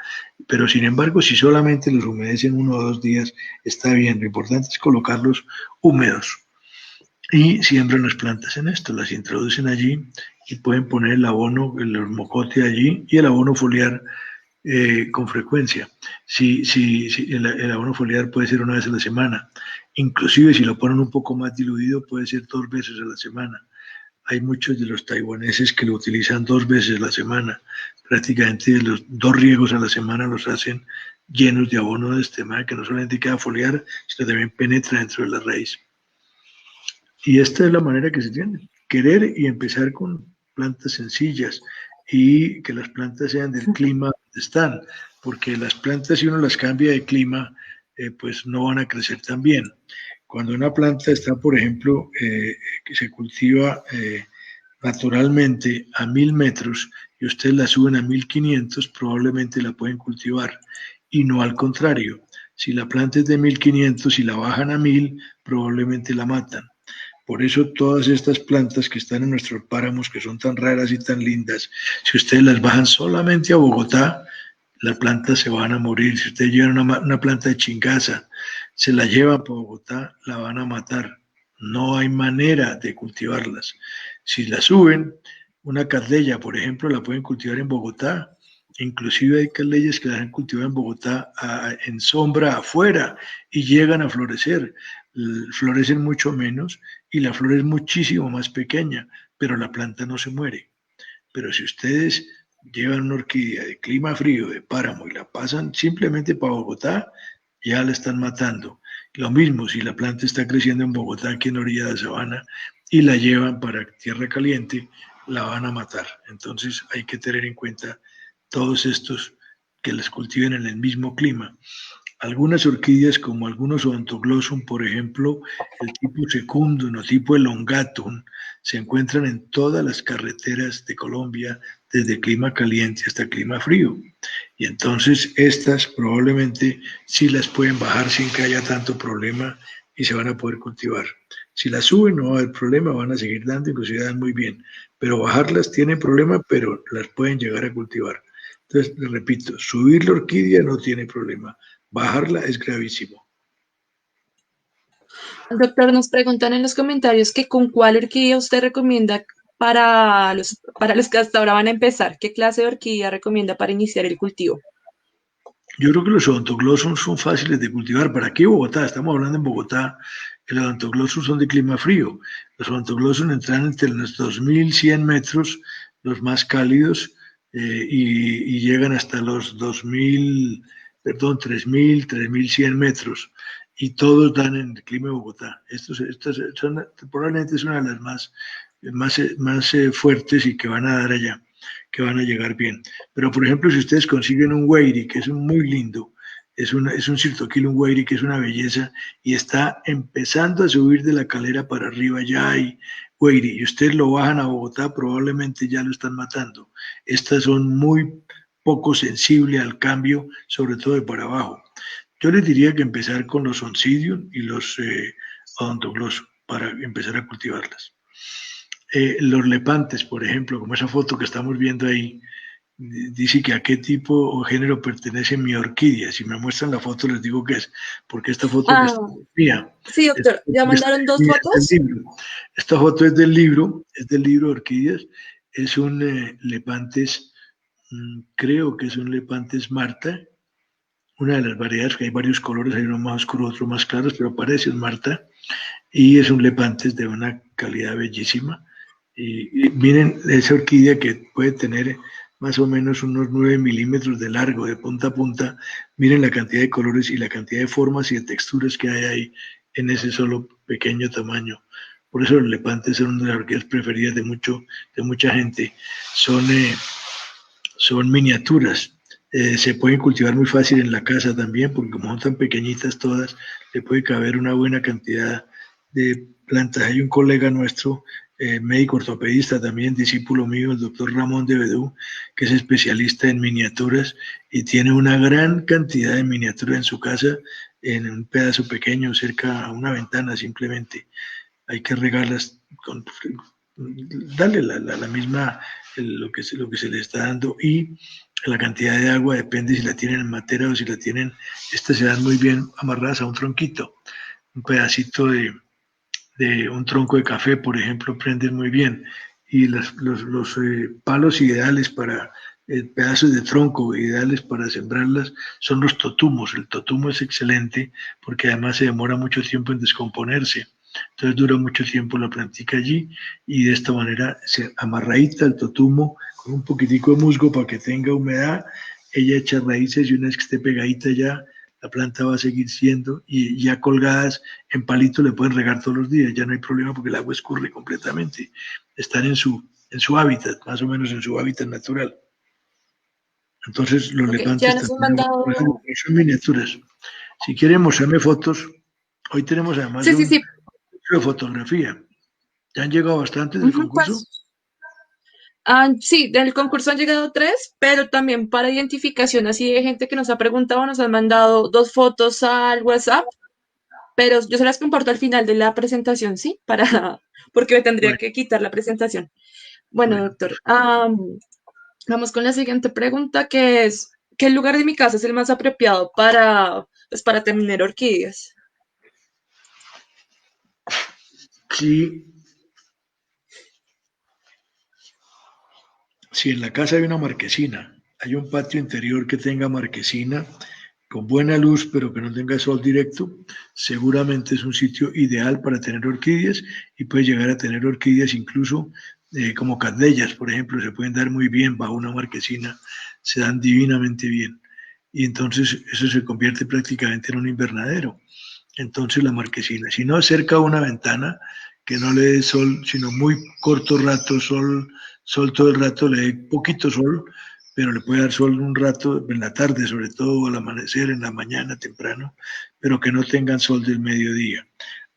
Pero sin embargo, si solamente los humedecen 1 o 2 días, está bien. Lo importante es colocarlos húmedos. Y siembran las plantas en esto, las introducen allí y pueden poner el abono, el mocote allí, y el abono foliar con frecuencia. Si el abono foliar puede ser una vez a la semana. Inclusive si lo ponen un poco más diluido, puede ser 2 veces a la semana. Hay muchos de los taiwaneses que lo utilizan 2 veces a la semana. Prácticamente los 2 riegos a la semana los hacen llenos de abono de este manera, que no solamente queda foliar, sino también penetra dentro de la raíz. Y esta es la manera que se tiene. Querer y empezar con plantas sencillas, y que las plantas sean del clima donde están, porque las plantas, si uno las cambia de clima, pues no van a crecer tan bien. Cuando una planta está, por ejemplo, que se cultiva naturalmente a 1000 metros y ustedes la suben a 1500, probablemente la pueden cultivar, y no al contrario. Si la planta es de 1500 y la bajan a 1000, probablemente la matan. Por eso todas estas plantas que están en nuestros páramos, que son tan raras y tan lindas, si ustedes las bajan solamente a Bogotá, las plantas se van a morir. Si ustedes llevan una planta de chingaza, se la llevan para Bogotá, la van a matar. No hay manera de cultivarlas. Si la suben, una cardella, por ejemplo, la pueden cultivar en Bogotá. Inclusive hay cardellas que las han cultivado en Bogotá en sombra afuera y llegan a florecer. Florecen mucho menos y la flor es muchísimo más pequeña, pero la planta no se muere. Pero si ustedes llevan una orquídea de clima frío, de páramo, y la pasan simplemente para Bogotá, ya la están matando. Lo mismo si la planta está creciendo en Bogotá, aquí en orilla de Sabana, y la llevan para tierra caliente, la van a matar. Entonces hay que tener en cuenta todos estos que las cultiven en el mismo clima. Algunas orquídeas, como algunos Odontoglossum, por ejemplo, el tipo secundum o tipo elongatum, se encuentran en todas las carreteras de Colombia, desde clima caliente hasta clima frío. Y entonces estas probablemente sí las pueden bajar sin que haya tanto problema y se van a poder cultivar. Si las suben no va a haber problema, van a seguir dando, inclusive dan muy bien. Pero bajarlas tiene problema, pero las pueden llegar a cultivar. Entonces, les repito, subir la orquídea no tiene problema, bajarla es gravísimo. Doctor, nos preguntan en los comentarios que con cuál orquídea usted recomienda para los que hasta ahora van a empezar. ¿Qué clase de orquídea recomienda para iniciar el cultivo? Yo creo que los odontoglossum son fáciles de cultivar. ¿Para qué Bogotá? Estamos hablando en Bogotá. Los odontoglossum son de clima frío. Los odontoglossum entran entre los 2100 metros, los más cálidos, y llegan hasta los 2000, perdón, 3000, 3100 metros. Y todos dan en el clima de Bogotá. Estos son, probablemente es una de las más fuertes y que van a dar allá, que van a llegar bien. Pero, por ejemplo, si ustedes consiguen un Weyri, que es un muy lindo, es un Cirtoquil, un Weyri, que es una belleza, y está empezando a subir de la calera para arriba, ya hay Weyri, y ustedes lo bajan a Bogotá, probablemente ya lo están matando. Estas son muy poco sensibles al cambio, sobre todo de para abajo. Yo les diría que empezar con los Oncidium y los Odontoglossum para empezar a cultivarlas. Los lepantes, por ejemplo, como esa foto que estamos viendo ahí, dice que a qué tipo o género pertenece mi orquídea. Si me muestran la foto les digo que es, porque esta foto que Ah, está mía, sí, esta doctor. foto ¿Ya que está mandaron dos mía es fotos? del libro. Esta foto es del libro de orquídeas, es un lepantes, creo que es un lepantes Marta, una de las variedades, que hay varios colores, hay uno más oscuro, otro más claros, pero parece un Marta, y es un lepantes de una calidad bellísima. Y miren esa orquídea que puede tener más o menos unos 9 milímetros de largo, de punta a punta. Miren la cantidad de colores y la cantidad de formas y de texturas que hay ahí en ese solo pequeño tamaño. Por eso los lepantes son una de las orquídeas preferidas de mucha gente. Son, son miniaturas. Se pueden cultivar muy fácil en la casa también, porque como son tan pequeñitas todas, le puede caber una buena cantidad de plantas. Hay un colega nuestro, médico ortopedista también, discípulo mío, el doctor Ramón de Bedú, que es especialista en miniaturas y tiene una gran cantidad de miniaturas en su casa, en un pedazo pequeño, cerca a una ventana simplemente. Hay que regarlas con, darle la misma, lo que se le está dando, y la cantidad de agua depende si la tienen en matera o si la tienen, estas se dan muy bien amarradas a un tronquito, un pedacito de un tronco de café, por ejemplo, prenden muy bien. Y los palos ideales para pedazos de tronco, ideales para sembrarlas, son los totumos. El totumo es excelente porque además se demora mucho tiempo en descomponerse. Entonces dura mucho tiempo la plantica allí y de esta manera se amarradita el totumo con un poquitico de musgo para que tenga humedad. Ella echa raíces y una vez que esté pegadita ya, la planta va a seguir siendo, y ya colgadas en palito le pueden regar todos los días, ya no hay problema porque el agua escurre completamente. Están en su hábitat, más o menos en su hábitat natural. Entonces los Ok, ya lepantes nos han también mandado. son miniaturas. Si quieren mostrarme fotos, hoy tenemos además Sí, sí, un sí. curso de fotografía. Ya han llegado bastantes del Ujú, concurso. pues, sí, del concurso han llegado tres, pero también para identificación, así de gente que nos ha preguntado, nos han mandado dos fotos al WhatsApp, pero yo se las comparto al final de la presentación, ¿sí? Porque me tendría Bueno, que quitar la presentación. Bueno, bueno, doctor, vamos con la siguiente pregunta, que es, ¿qué lugar de mi casa es el más apropiado pues, para tener orquídeas? sí, si en la casa hay una marquesina, hay un patio interior que tenga marquesina, con buena luz, pero que no tenga sol directo, seguramente es un sitio ideal para tener orquídeas y puede llegar a tener orquídeas incluso como cadleyas, por ejemplo, se pueden dar muy bien bajo una marquesina, se dan divinamente bien. Y entonces eso se convierte prácticamente en un invernadero. Entonces la marquesina, si no cerca a una ventana, que no le dé sol, sino muy corto rato, sol todo el rato, le dé poquito sol, pero le puede dar sol un rato en la tarde, sobre todo al amanecer, en la mañana temprano, pero que no tengan sol del mediodía.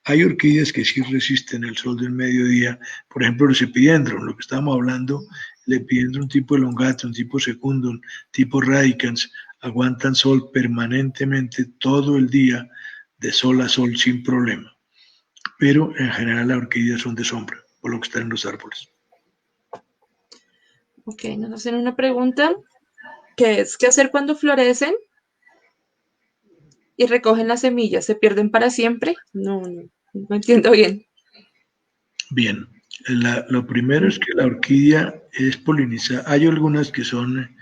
Hay orquídeas que sí resisten el sol del mediodía, por ejemplo los epidendron, lo que estamos hablando, el epidendron tipo elongatum, tipo secundum, tipo radicans, aguantan sol permanentemente todo el día, de sol a sol sin problema. Pero en general las orquídeas son de sombra, por lo que están en los árboles. Ok, nos hacen una pregunta que es, ¿qué hacer cuando florecen y recogen las semillas? ¿Se pierden para siempre? No entiendo bien. Bien, lo primero es que la orquídea es polinizada. Hay algunas que son,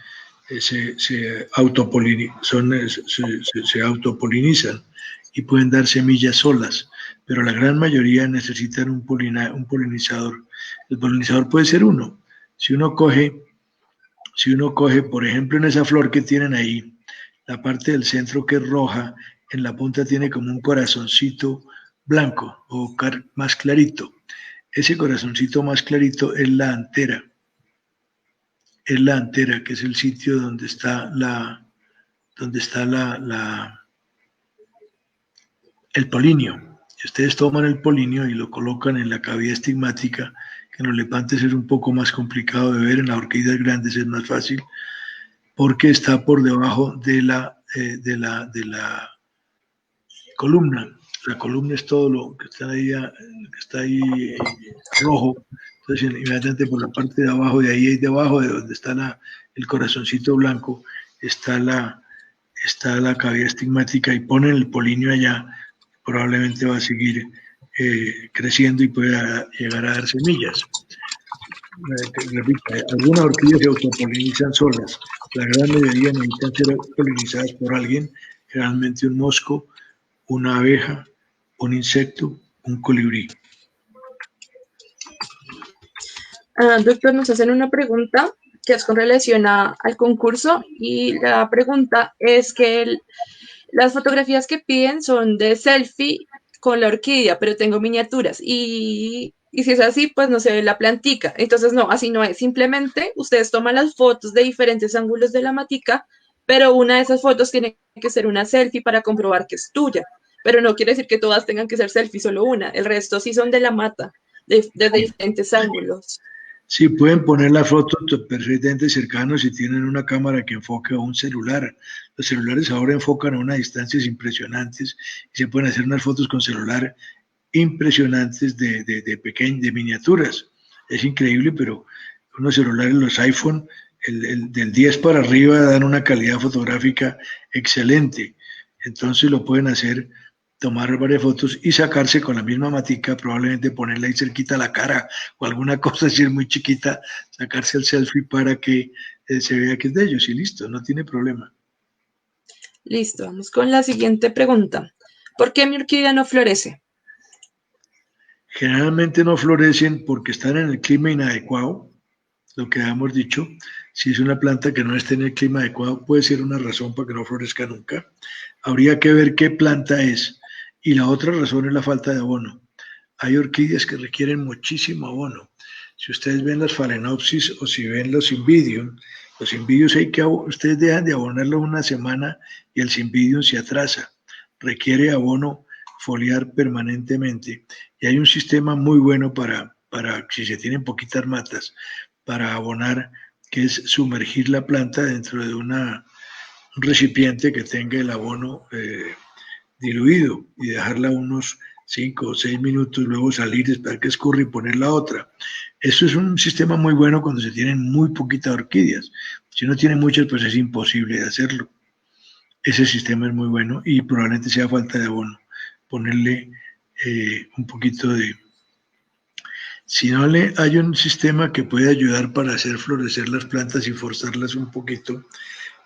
se autopolinizan y pueden dar semillas solas, pero la gran mayoría necesitan un polinizador. El polinizador puede ser uno. Si uno coge, si uno coge, por ejemplo, en esa flor que tienen ahí, la parte del centro que es roja, en la punta tiene como un corazoncito blanco o más clarito. Ese corazoncito más clarito es la antera, que es el sitio donde está el polinio. Si ustedes toman el polinio y lo colocan en la cavidad estigmática, que en los lepantes es un poco más complicado de ver, en las orquídeas grandes es más fácil, porque está por debajo de la columna. La columna es todo lo que está ahí rojo. Entonces, inmediatamente por la parte de abajo, de ahí debajo de donde está el corazoncito blanco, está la cavidad estigmática y ponen el polinio allá, probablemente va a seguir creciendo y pueda llegar a dar semillas. Repito, algunas orquídeas se autopolinizan solas, la gran mayoría necesitan ser polinizadas por alguien, generalmente un mosco, una abeja, un insecto, un colibrí. Doctor, nos hacen una pregunta que es con relación al concurso y la pregunta es que las fotografías que piden son de selfie con la orquídea, pero tengo miniaturas y si es así, pues no se ve la plantica. Entonces, no, así no es. Simplemente ustedes toman las fotos de diferentes ángulos de la matica, pero una de esas fotos tiene que ser una selfie para comprobar que es tuya. Pero no quiere decir que todas tengan que ser selfie, solo una. El resto sí son de la mata, de diferentes ángulos. Sí, pueden poner las fotos perfectamente cercanos si tienen una cámara que enfoque a un celular. Los celulares ahora enfocan a unas distancias impresionantes y se pueden hacer unas fotos con celular impresionantes de miniaturas. Es increíble, pero unos celulares, los iPhone, del 10 para arriba dan una calidad fotográfica excelente. Entonces lo pueden hacer, tomar varias fotos y sacarse con la misma matica, probablemente ponerla ahí cerquita a la cara o alguna cosa así muy chiquita, sacarse el selfie para que se vea que es de ellos y listo, no tiene problema. Listo, vamos con la siguiente pregunta. ¿Por qué mi orquídea no florece? Generalmente no florecen porque están en el clima inadecuado, lo que hemos dicho. Si es una planta que no esté en el clima adecuado, puede ser una razón para que no florezca nunca. Habría que ver qué planta es. Y la otra razón es la falta de abono. Hay orquídeas que requieren muchísimo abono. Si ustedes ven las Phalaenopsis o si ven los Cymbidiums hay que, ustedes dejan de abonarlo una semana y el Cymbidium se atrasa. Requiere abono foliar permanentemente. Y hay un sistema muy bueno para si se tienen poquitas matas, para abonar, que es sumergir la planta dentro de un recipiente que tenga el abono diluido y dejarla unos 5 o 6 minutos, luego salir, esperar que escurra y poner la otra. Eso es un sistema muy bueno cuando se tienen muy poquitas orquídeas. Si uno tiene muchas, pues es imposible de hacerlo. Ese sistema es muy bueno y probablemente sea falta de abono. Ponerle un poquito de... Si no hay un sistema que puede ayudar para hacer florecer las plantas y forzarlas un poquito,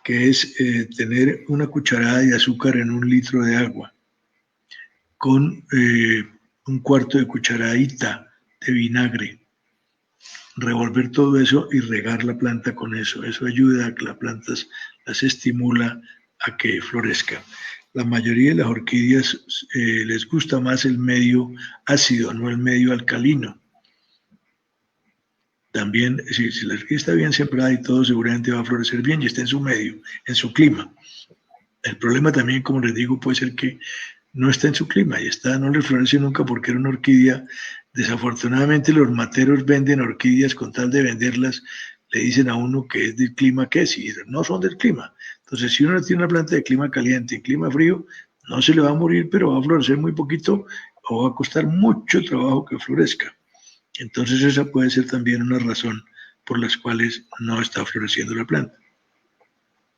que es tener una cucharada de azúcar en 1 litro de agua, con 1/4 de cucharadita de vinagre, revolver todo eso y regar la planta con eso. Eso ayuda a que las plantas las estimula a que florezcan. La mayoría de las orquídeas les gusta más el medio ácido, no el medio alcalino. También, si la orquídea está bien sembrada y todo, seguramente va a florecer bien y está en su medio, en su clima. El problema también, como les digo, puede ser que no está en su clima y no le florece nunca porque era una orquídea. Desafortunadamente los materos venden orquídeas con tal de venderlas, le dicen a uno que es del clima que es, y no son del clima. Entonces, si uno tiene una planta de clima caliente y clima frío, no se le va a morir, pero va a florecer muy poquito o va a costar mucho trabajo que florezca. Entonces, esa puede ser también una razón por las cuales no está floreciendo la planta.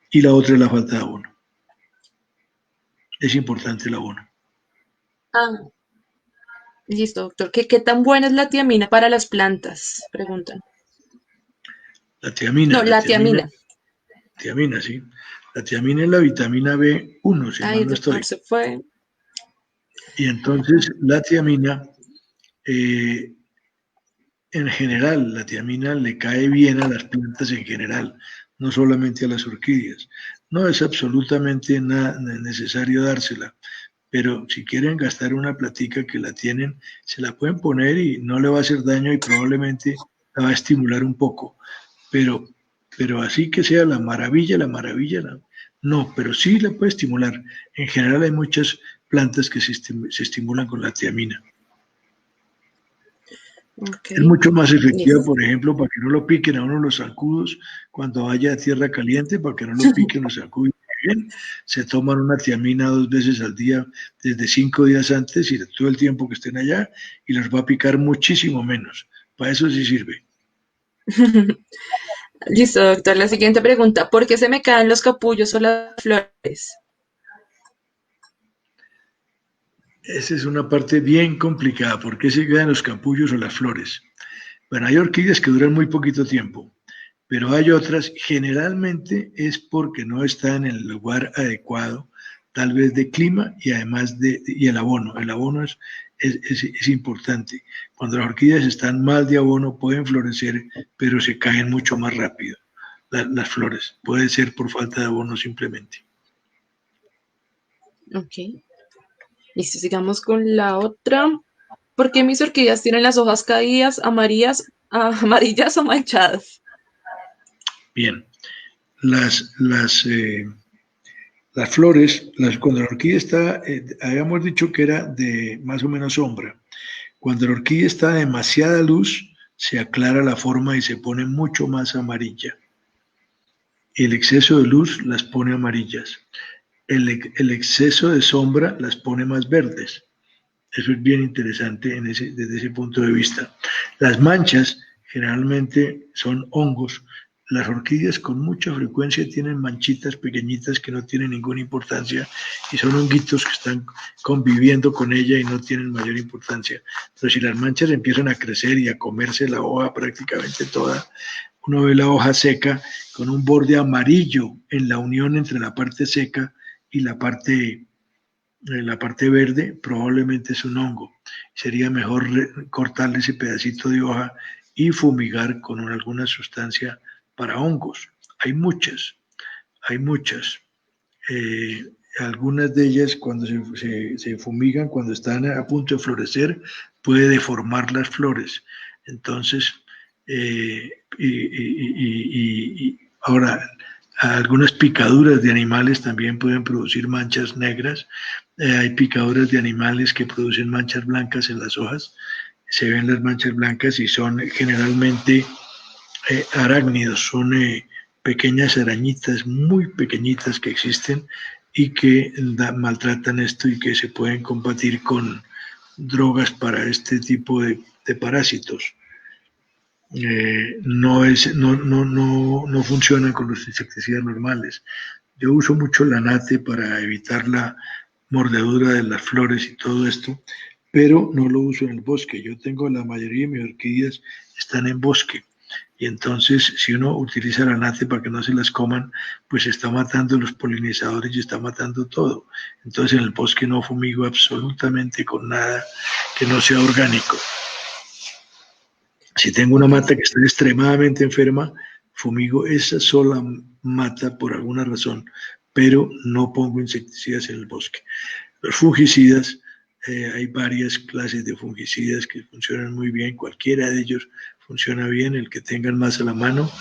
Y la otra es la falta de abono. Es importante el abono. Ah, listo, doctor. ¿Qué tan buena es la tiamina para las plantas? Preguntan. La tiamina, No, la tiamina. tiamina, sí. La tiamina es la vitamina B1, si Ay, mal el no doctor estoy. se fue. Y entonces la tiamina, en general, la tiamina le cae bien a las plantas en general, no solamente a las orquídeas. No es absolutamente necesario dársela, pero si quieren gastar una platica que la tienen, se la pueden poner y no le va a hacer daño y probablemente la va a estimular un poco. Pero, pero así que sea la maravilla, no, pero sí la puede estimular. En general hay muchas plantas que se estimulan con la tiamina. Ok, Es mucho más efectiva, listo. por ejemplo, para que no lo piquen a uno los zancudos cuando vaya a tierra caliente, para que no lo piquen los zancudos. Bien, se toman una tiamina 2 veces al día, desde 5 días antes y todo el tiempo que estén allá, y los va a picar muchísimo menos. Para eso sí sirve. Listo, doctor. La siguiente pregunta. ¿Por qué se me caen los capullos o las flores? Esa es una parte bien complicada. ¿Por qué se quedan los capullos o las flores? Bueno, hay orquídeas que duran muy poquito tiempo, pero hay otras, generalmente es porque no está en el lugar adecuado, tal vez de clima y además y el abono. El abono es importante. Cuando las orquídeas están mal de abono pueden florecer, pero se caen mucho más rápido las flores. Puede ser por falta de abono simplemente. Ok. Listo, sigamos con la otra. ¿Por qué mis orquídeas tienen las hojas caídas, amarillas o manchadas? Bien, las, las, eh, las flores, cuando la orquídea está, habíamos dicho que era de más o menos sombra. Cuando la orquídea está a demasiada luz, se aclara la forma y se pone mucho más amarilla. El exceso de luz las pone amarillas. El exceso de sombra las pone más verdes. Eso es bien interesante desde ese punto de vista. Las manchas generalmente son hongos. Las orquídeas con mucha frecuencia tienen manchitas pequeñitas que no tienen ninguna importancia y son honguitos que están conviviendo con ella y no tienen mayor importancia. Pero si las manchas empiezan a crecer y a comerse la hoja prácticamente toda, uno ve la hoja seca con un borde amarillo en la unión entre la parte seca y la parte verde, probablemente es un hongo. Sería mejor cortarle ese pedacito de hoja y fumigar con alguna sustancia para hongos. Hay muchas, hay muchas. Algunas de ellas cuando se fumigan, cuando están a punto de florecer, puede deformar las flores. Entonces, ahora, algunas picaduras de animales también pueden producir manchas negras. Hay picaduras de animales que producen manchas blancas en las hojas. Se ven las manchas blancas y son generalmente arácnidos, son pequeñas arañitas muy pequeñitas que existen y que maltratan esto y que se pueden combatir con drogas para este tipo de parásitos. No funcionan con los insecticidas normales. Yo uso mucho la nate para evitar la mordedura de las flores y todo esto, pero no lo uso en el bosque. Yo tengo la mayoría de mis orquídeas están en bosque. Y entonces, si uno utiliza la nate para que no se las coman, pues está matando los polinizadores y está matando todo. Entonces, en el bosque no fumigo absolutamente con nada que no sea orgánico. Si tengo una Ok, mata que está extremadamente enferma, fumigo esa sola mata por alguna razón, pero no pongo insecticidas en el bosque. Los fungicidas, hay varias clases de fungicidas que funcionan muy bien, cualquiera de ellos funciona bien, el que tengan más a la mano.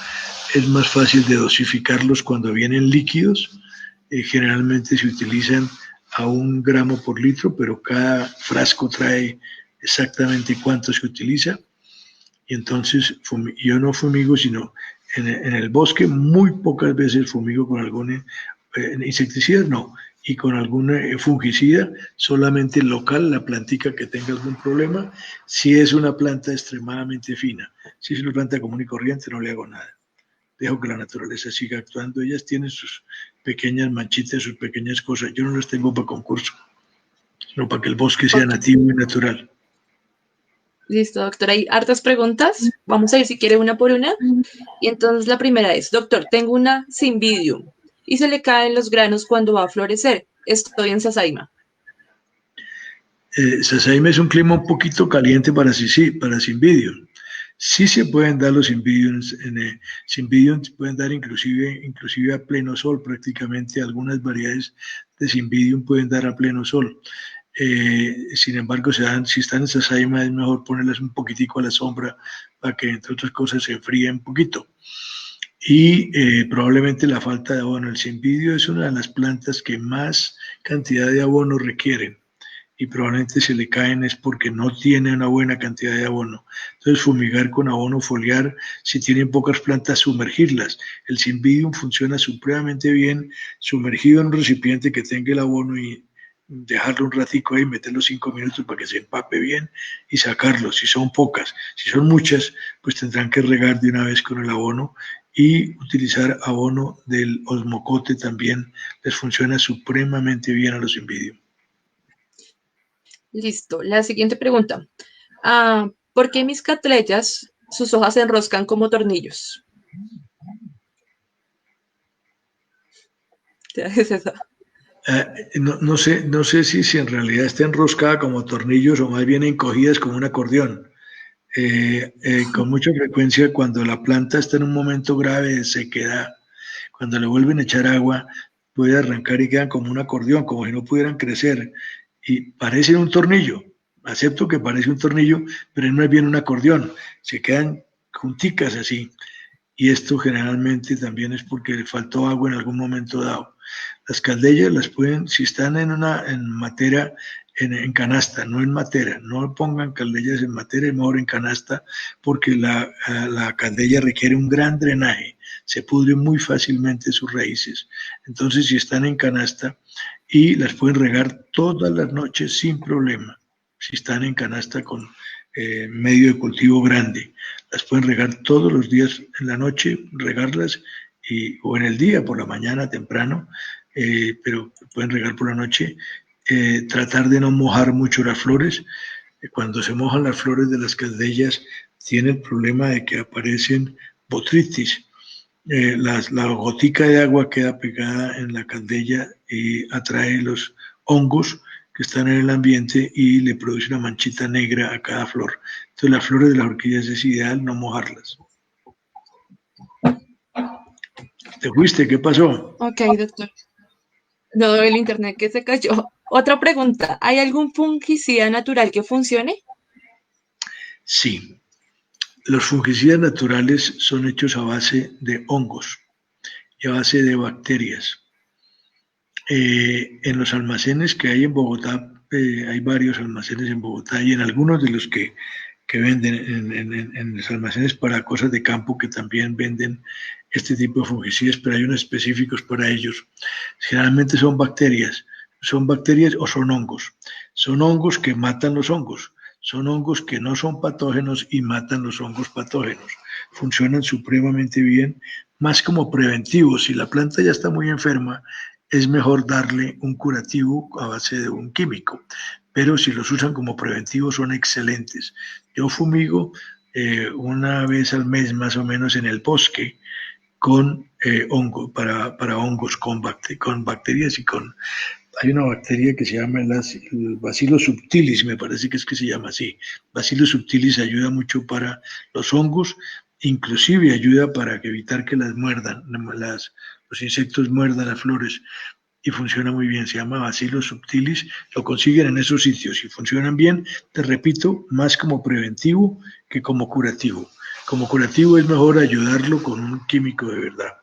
Es más fácil de dosificarlos cuando vienen líquidos. Generalmente se utilizan a 1 gramo por litro, pero cada frasco trae exactamente cuánto se utiliza. Y entonces yo no fumigo, sino en el bosque muy pocas veces fumigo con algún insecticida, no, y con algún fungicida, solamente local, la plantica que tenga algún problema, si es una planta extremadamente fina. Si es una planta común y corriente, no le hago nada. Dejo que la naturaleza siga actuando. Ellas tienen sus pequeñas manchitas, sus pequeñas cosas. Yo no las tengo para concurso, sino para que el bosque sea ok. nativo y natural. Listo, doctor. Hay hartas preguntas. Vamos a ir si quiere una por una. Y entonces la primera es, doctor, tengo una Cymbidium y se le caen los granos cuando va a florecer. Estoy en Sasaima. Sasaima es un clima un poquito caliente para para Cymbidium. Sí se pueden dar los Cymbidiums, Cymbidium se pueden dar inclusive a pleno sol, prácticamente algunas variedades de Cymbidium pueden dar a pleno sol. Sin embargo, si están en Sasaima es mejor ponerlas un poquitico a la sombra para que entre otras cosas se enfríen un poquito. Y probablemente la falta de abono. El cimbidio es una de las plantas que más cantidad de abono requieren y probablemente se le caen es porque no tiene una buena cantidad de abono. Entonces, fumigar con abono foliar, si tienen pocas plantas, sumergirlas. El cymbidium funciona supremamente bien sumergido en un recipiente que tenga el abono y dejarlo un ratico ahí, meterlo 5 minutos para que se empape bien y sacarlo, si son pocas. Si son muchas, pues tendrán que regar de una vez con el abono y utilizar abono del osmocote también les funciona supremamente bien a los cymbidium. Listo. La siguiente pregunta. ¿Por qué mis catrellas, sus hojas se enroscan como tornillos? Es esa. No sé si en realidad está enroscada como tornillos o más bien encogidas como un acordeón. Con mucha frecuencia cuando la planta está en un momento grave de sequedad, cuando le vuelven a echar agua, puede arrancar y quedan como un acordeón, como si no pudieran crecer. Y parecen un tornillo. Acepto que parece un tornillo, pero no es bien un acordeón. Se quedan junticas así. Y esto generalmente también es porque le faltó agua en algún momento dado. Las caldellas las pueden, si están en matera, en canasta, no en matera, no pongan caldellas en matera, es mejor en canasta, porque la caldella requiere un gran drenaje, se pudren muy fácilmente sus raíces. Entonces, si están en canasta y las pueden regar todas las noches sin problema, si están en canasta con medio de cultivo grande. Las pueden regar todos los días en la noche, regarlas o en el día, por la mañana temprano, pero pueden regar por la noche. Tratar de no mojar mucho las flores. Cuando se mojan las flores de las caldellas, tiene el problema de que aparecen botritis. La gotica de agua queda pegada en la caldella y atrae los hongos que están en el ambiente y le produce una manchita negra a cada flor. Entonces, las flores de las orquídeas es ideal no mojarlas. ¿Te fuiste? ¿Qué pasó? Ok, doctor. No, el internet que se cayó. Otra pregunta. ¿Hay algún fungicida natural que funcione? Sí, los fungicidas naturales son hechos a base de hongos y a base de bacterias. En los almacenes que hay en Bogotá, hay varios almacenes en Bogotá y en algunos de los que venden en los almacenes para cosas de campo que también venden este tipo de fungicidas, pero hay unos específicos para ellos. Generalmente son bacterias o son hongos. Son hongos que matan los hongos. Son hongos que no son patógenos y matan los hongos patógenos. Funcionan supremamente bien, más como preventivos. Si la planta ya está muy enferma, es mejor darle un curativo a base de un químico, pero si los usan como preventivos son excelentes. Yo fumigo una vez al mes más o menos en el bosque con hongo, para hongos, con bacterias y con... Hay una bacteria que se llama el Bacillus subtilis, me parece que es que se llama así. Bacillus subtilis ayuda mucho para los hongos, inclusive ayuda para evitar que las muerdan, los insectos muerdan las flores, y funciona muy bien. Se llama Bacillus subtilis, lo consiguen en esos sitios y funcionan bien, te repito, más como preventivo que como curativo. Como curativo es mejor ayudarlo con un químico de verdad.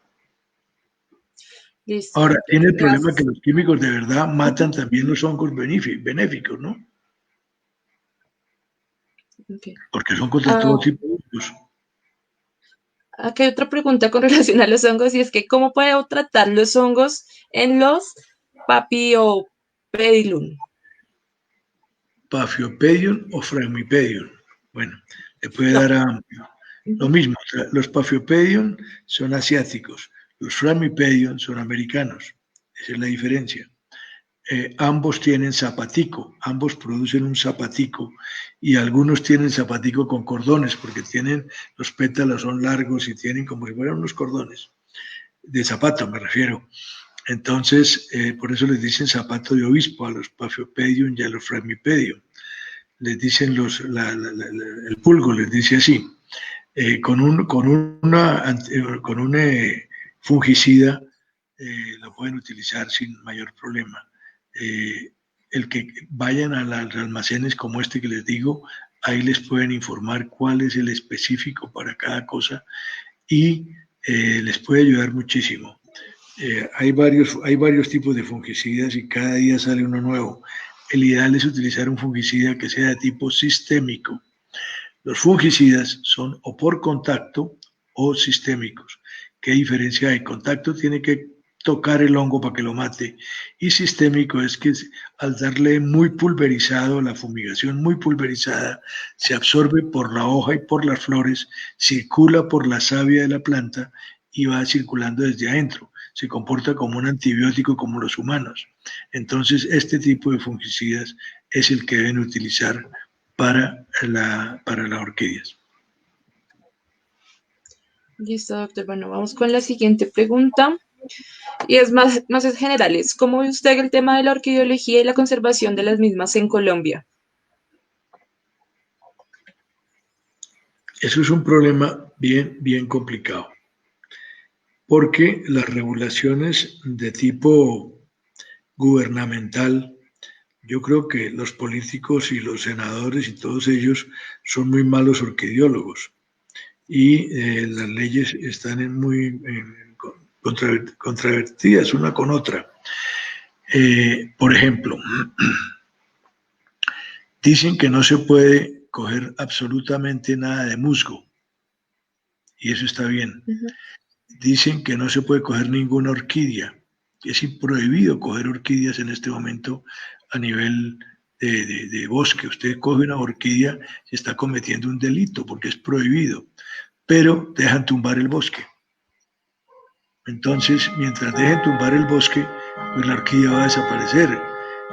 Listo, Ahora, doctor. tiene el problema que Gracias. los químicos de verdad matan también los hongos benéficos, ¿no? Okay. Porque son contra todo Ah, tipo de hongos. aquí hay otra pregunta con relación a los hongos y es que ¿cómo puedo tratar los hongos en los Paphiopedilum? Paphiopedium o Phragmipedium. Bueno, le puede No. dar a lo mismo. Los Paphiopedium son asiáticos, los Phragmipedium son americanos. Esa es la diferencia. Ambos tienen zapatico, ambos producen un zapatico y algunos tienen zapatico con cordones porque tienen, los pétalos son largos y tienen como si fueran unos cordones, de zapato me refiero. Entonces, por eso les dicen zapato de obispo a los Paphiopedium y a los Phragmipedium. Les dicen el pulgo, les dice así. Con un fungicida lo pueden utilizar sin mayor problema. El que vayan a los almacenes como este que les digo, ahí les pueden informar cuál es el específico para cada cosa y les puede ayudar muchísimo. Hay varios tipos de fungicidas y cada día sale uno nuevo. El ideal es utilizar un fungicida que sea de tipo sistémico. Los fungicidas son o por contacto o sistémicos. ¿Qué diferencia hay? Contacto tiene que tocar el hongo para que lo mate y sistémico es que al darle muy pulverizado, la fumigación muy pulverizada, se absorbe por la hoja y por las flores, circula por la savia de la planta y va circulando desde adentro. Se comporta como un antibiótico como los humanos. Entonces, este tipo de fungicidas es el que deben utilizar para las orquídeas. Listo, doctor. Bueno, vamos con la siguiente pregunta. Y es más generales. ¿Cómo ve usted el tema de la orquideología y la conservación de las mismas en Colombia? Eso es un problema bien complicado, porque las regulaciones de tipo gubernamental, yo creo que los políticos y los senadores y todos ellos son muy malos orquideólogos y las leyes están muy contravertidas una con otra. Por ejemplo, dicen que no se puede coger absolutamente nada de musgo y eso está bien. Ujú. Dicen que no se puede coger ninguna orquídea. Es prohibido coger orquídeas en este momento a nivel de bosque. Usted coge una orquídea y está cometiendo un delito porque es prohibido, pero dejan tumbar el bosque. Entonces, mientras dejen tumbar el bosque, pues la orquídea va a desaparecer.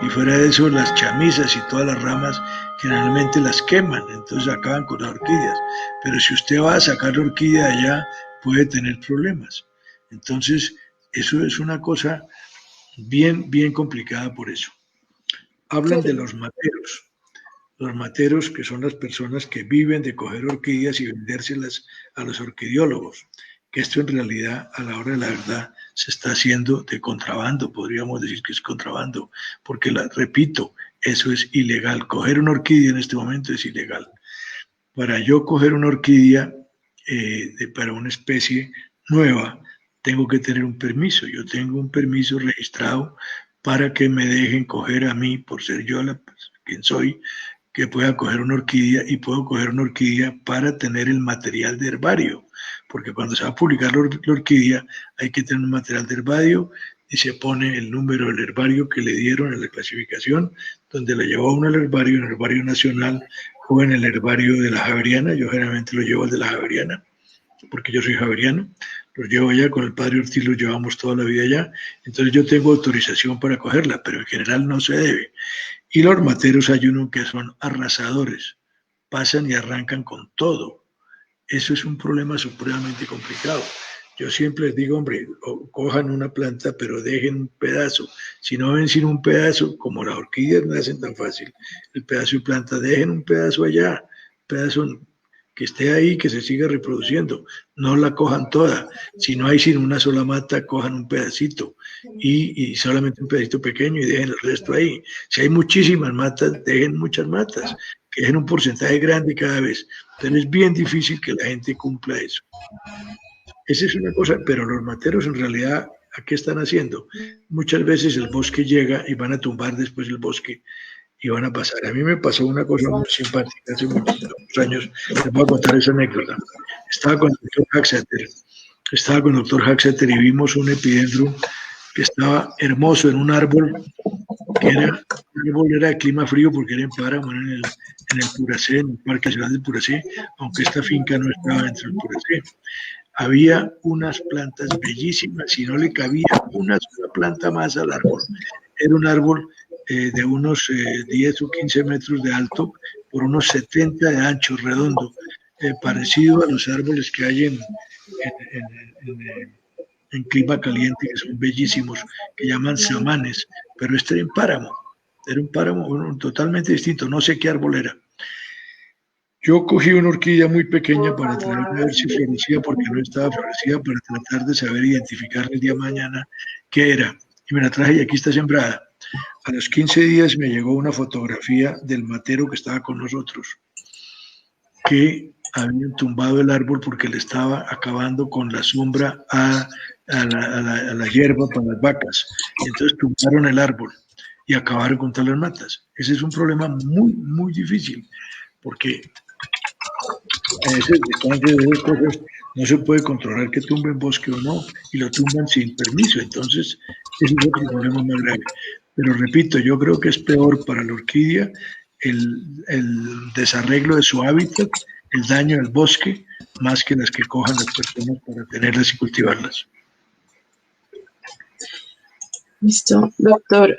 Y fuera de eso, las chamisas y todas las ramas generalmente las queman, entonces acaban con las orquídeas. Pero si usted va a sacar la orquídea de allá, puede tener problemas. Entonces, eso es una cosa bien complicada por eso. Hablan de Claro. los materos que son las personas que viven de coger orquídeas y vendérselas a los orquidiólogos, que esto en realidad a la hora de la verdad se está haciendo de contrabando, podríamos decir que es contrabando, porque repito, eso es ilegal. Coger una orquídea en este momento es ilegal. Para yo coger una orquídea para una especie nueva, tengo que tener un permiso. Yo tengo un permiso registrado para que me dejen coger a mí, por ser yo quien soy, que pueda coger una orquídea y puedo coger una orquídea para tener el material de herbario, porque cuando se va a publicar la orquídea hay que tener un material de herbario y se pone el número del herbario que le dieron en la clasificación, donde la llevó uno al herbario, en el herbario nacional o en el herbario de la Javeriana. Yo generalmente lo llevo al de la Javeriana, porque yo soy javeriano, los llevo allá, con el padre Ortiz los llevamos toda la vida allá, entonces yo tengo autorización para cogerla, pero en general no se debe. Y los materos hay unos que son arrasadores, pasan y arrancan con todo. Eso es un problema supremamente complicado. Yo siempre les digo, hombre, cojan una planta, pero dejen un pedazo. Si no ven sin un pedazo, como las orquídeas no hacen tan fácil, el pedazo de planta, dejen un pedazo allá, un pedazo que esté ahí, que se siga reproduciendo. No la cojan toda. Si no hay sin una sola mata, cojan un pedacito y solamente un pedacito pequeño y dejen el resto ahí. Si hay muchísimas matas, dejen muchas matas, que dejen un porcentaje grande cada vez. Entonces es bien difícil que la gente cumpla eso. Esa es una cosa, pero los materos en realidad, ¿a qué están haciendo? Muchas veces el bosque llega y van a tumbar después el bosque y van a pasar. A mí me pasó una cosa muy simpática hace muchos años, les voy a contar esa anécdota. Estaba con el doctor Haxeter y vimos un epidendrum que estaba hermoso en un árbol que era de clima frío porque era en páramo, en el Puracé, en el Parque Nacional del Puracé, aunque esta finca no estaba dentro del Puracé. Había unas plantas bellísimas y no le cabía una sola planta más al árbol. Era un árbol de unos 10 o 15 metros de alto por unos 70 de ancho, redondo, parecido a los árboles que hay en clima caliente, que son bellísimos, que llaman samanes, pero este era un páramo totalmente distinto, no sé qué árbol era. Yo cogí una orquídea muy pequeña para traerla a ver si florecía, porque no estaba florecida, para tratar de saber identificar el día de mañana qué era. Y me la traje y aquí está sembrada. A los 15 días me llegó una fotografía del matero que estaba con nosotros, que habían tumbado el árbol porque le estaba acabando con la sombra a la hierba para las vacas. Entonces tumbaron el árbol y acabaron con todas las matas. Ese es un problema muy, muy difícil, porque a veces de cosas no se puede controlar que tumben bosque o no, y lo tumban sin permiso. Entonces, ese es otro problema más grave. Pero repito, yo creo que es peor para la orquídea el desarreglo de su hábitat, el daño al bosque, más que las que cojan las personas para tenerlas y cultivarlas. Listo, doctor.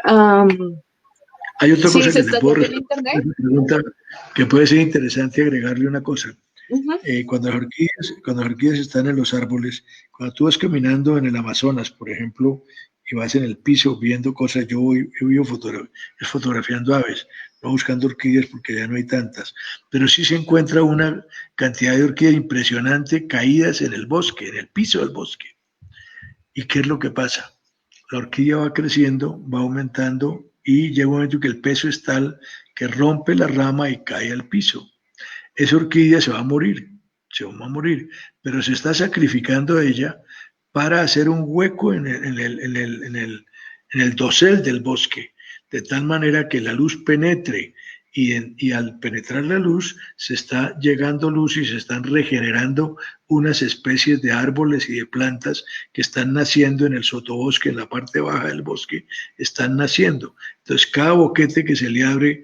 Hay otra cosa que te puedo responder, una pregunta que puede ser interesante agregarle una cosa. Cuando las orquídeas están en los árboles, cuando tú vas caminando en el Amazonas, por ejemplo, y vas en el piso viendo cosas, yo he ido fotografiando aves, no buscando orquídeas porque ya no hay tantas, pero sí se encuentra una cantidad de orquídeas impresionante caídas en el bosque, en el piso del bosque. ¿Y qué es lo que pasa? La orquídea va creciendo, va aumentando y llega un momento que el peso es tal que rompe la rama y cae al piso. Esa orquídea se va a morir, pero se está sacrificando ella para hacer un hueco en el dosel del bosque, de tal manera que la luz penetre y al penetrar la luz se está llegando luz y se están regenerando unas especies de árboles y de plantas que están naciendo en el sotobosque, en la parte baja del bosque, están naciendo. Entonces cada boquete que se le abre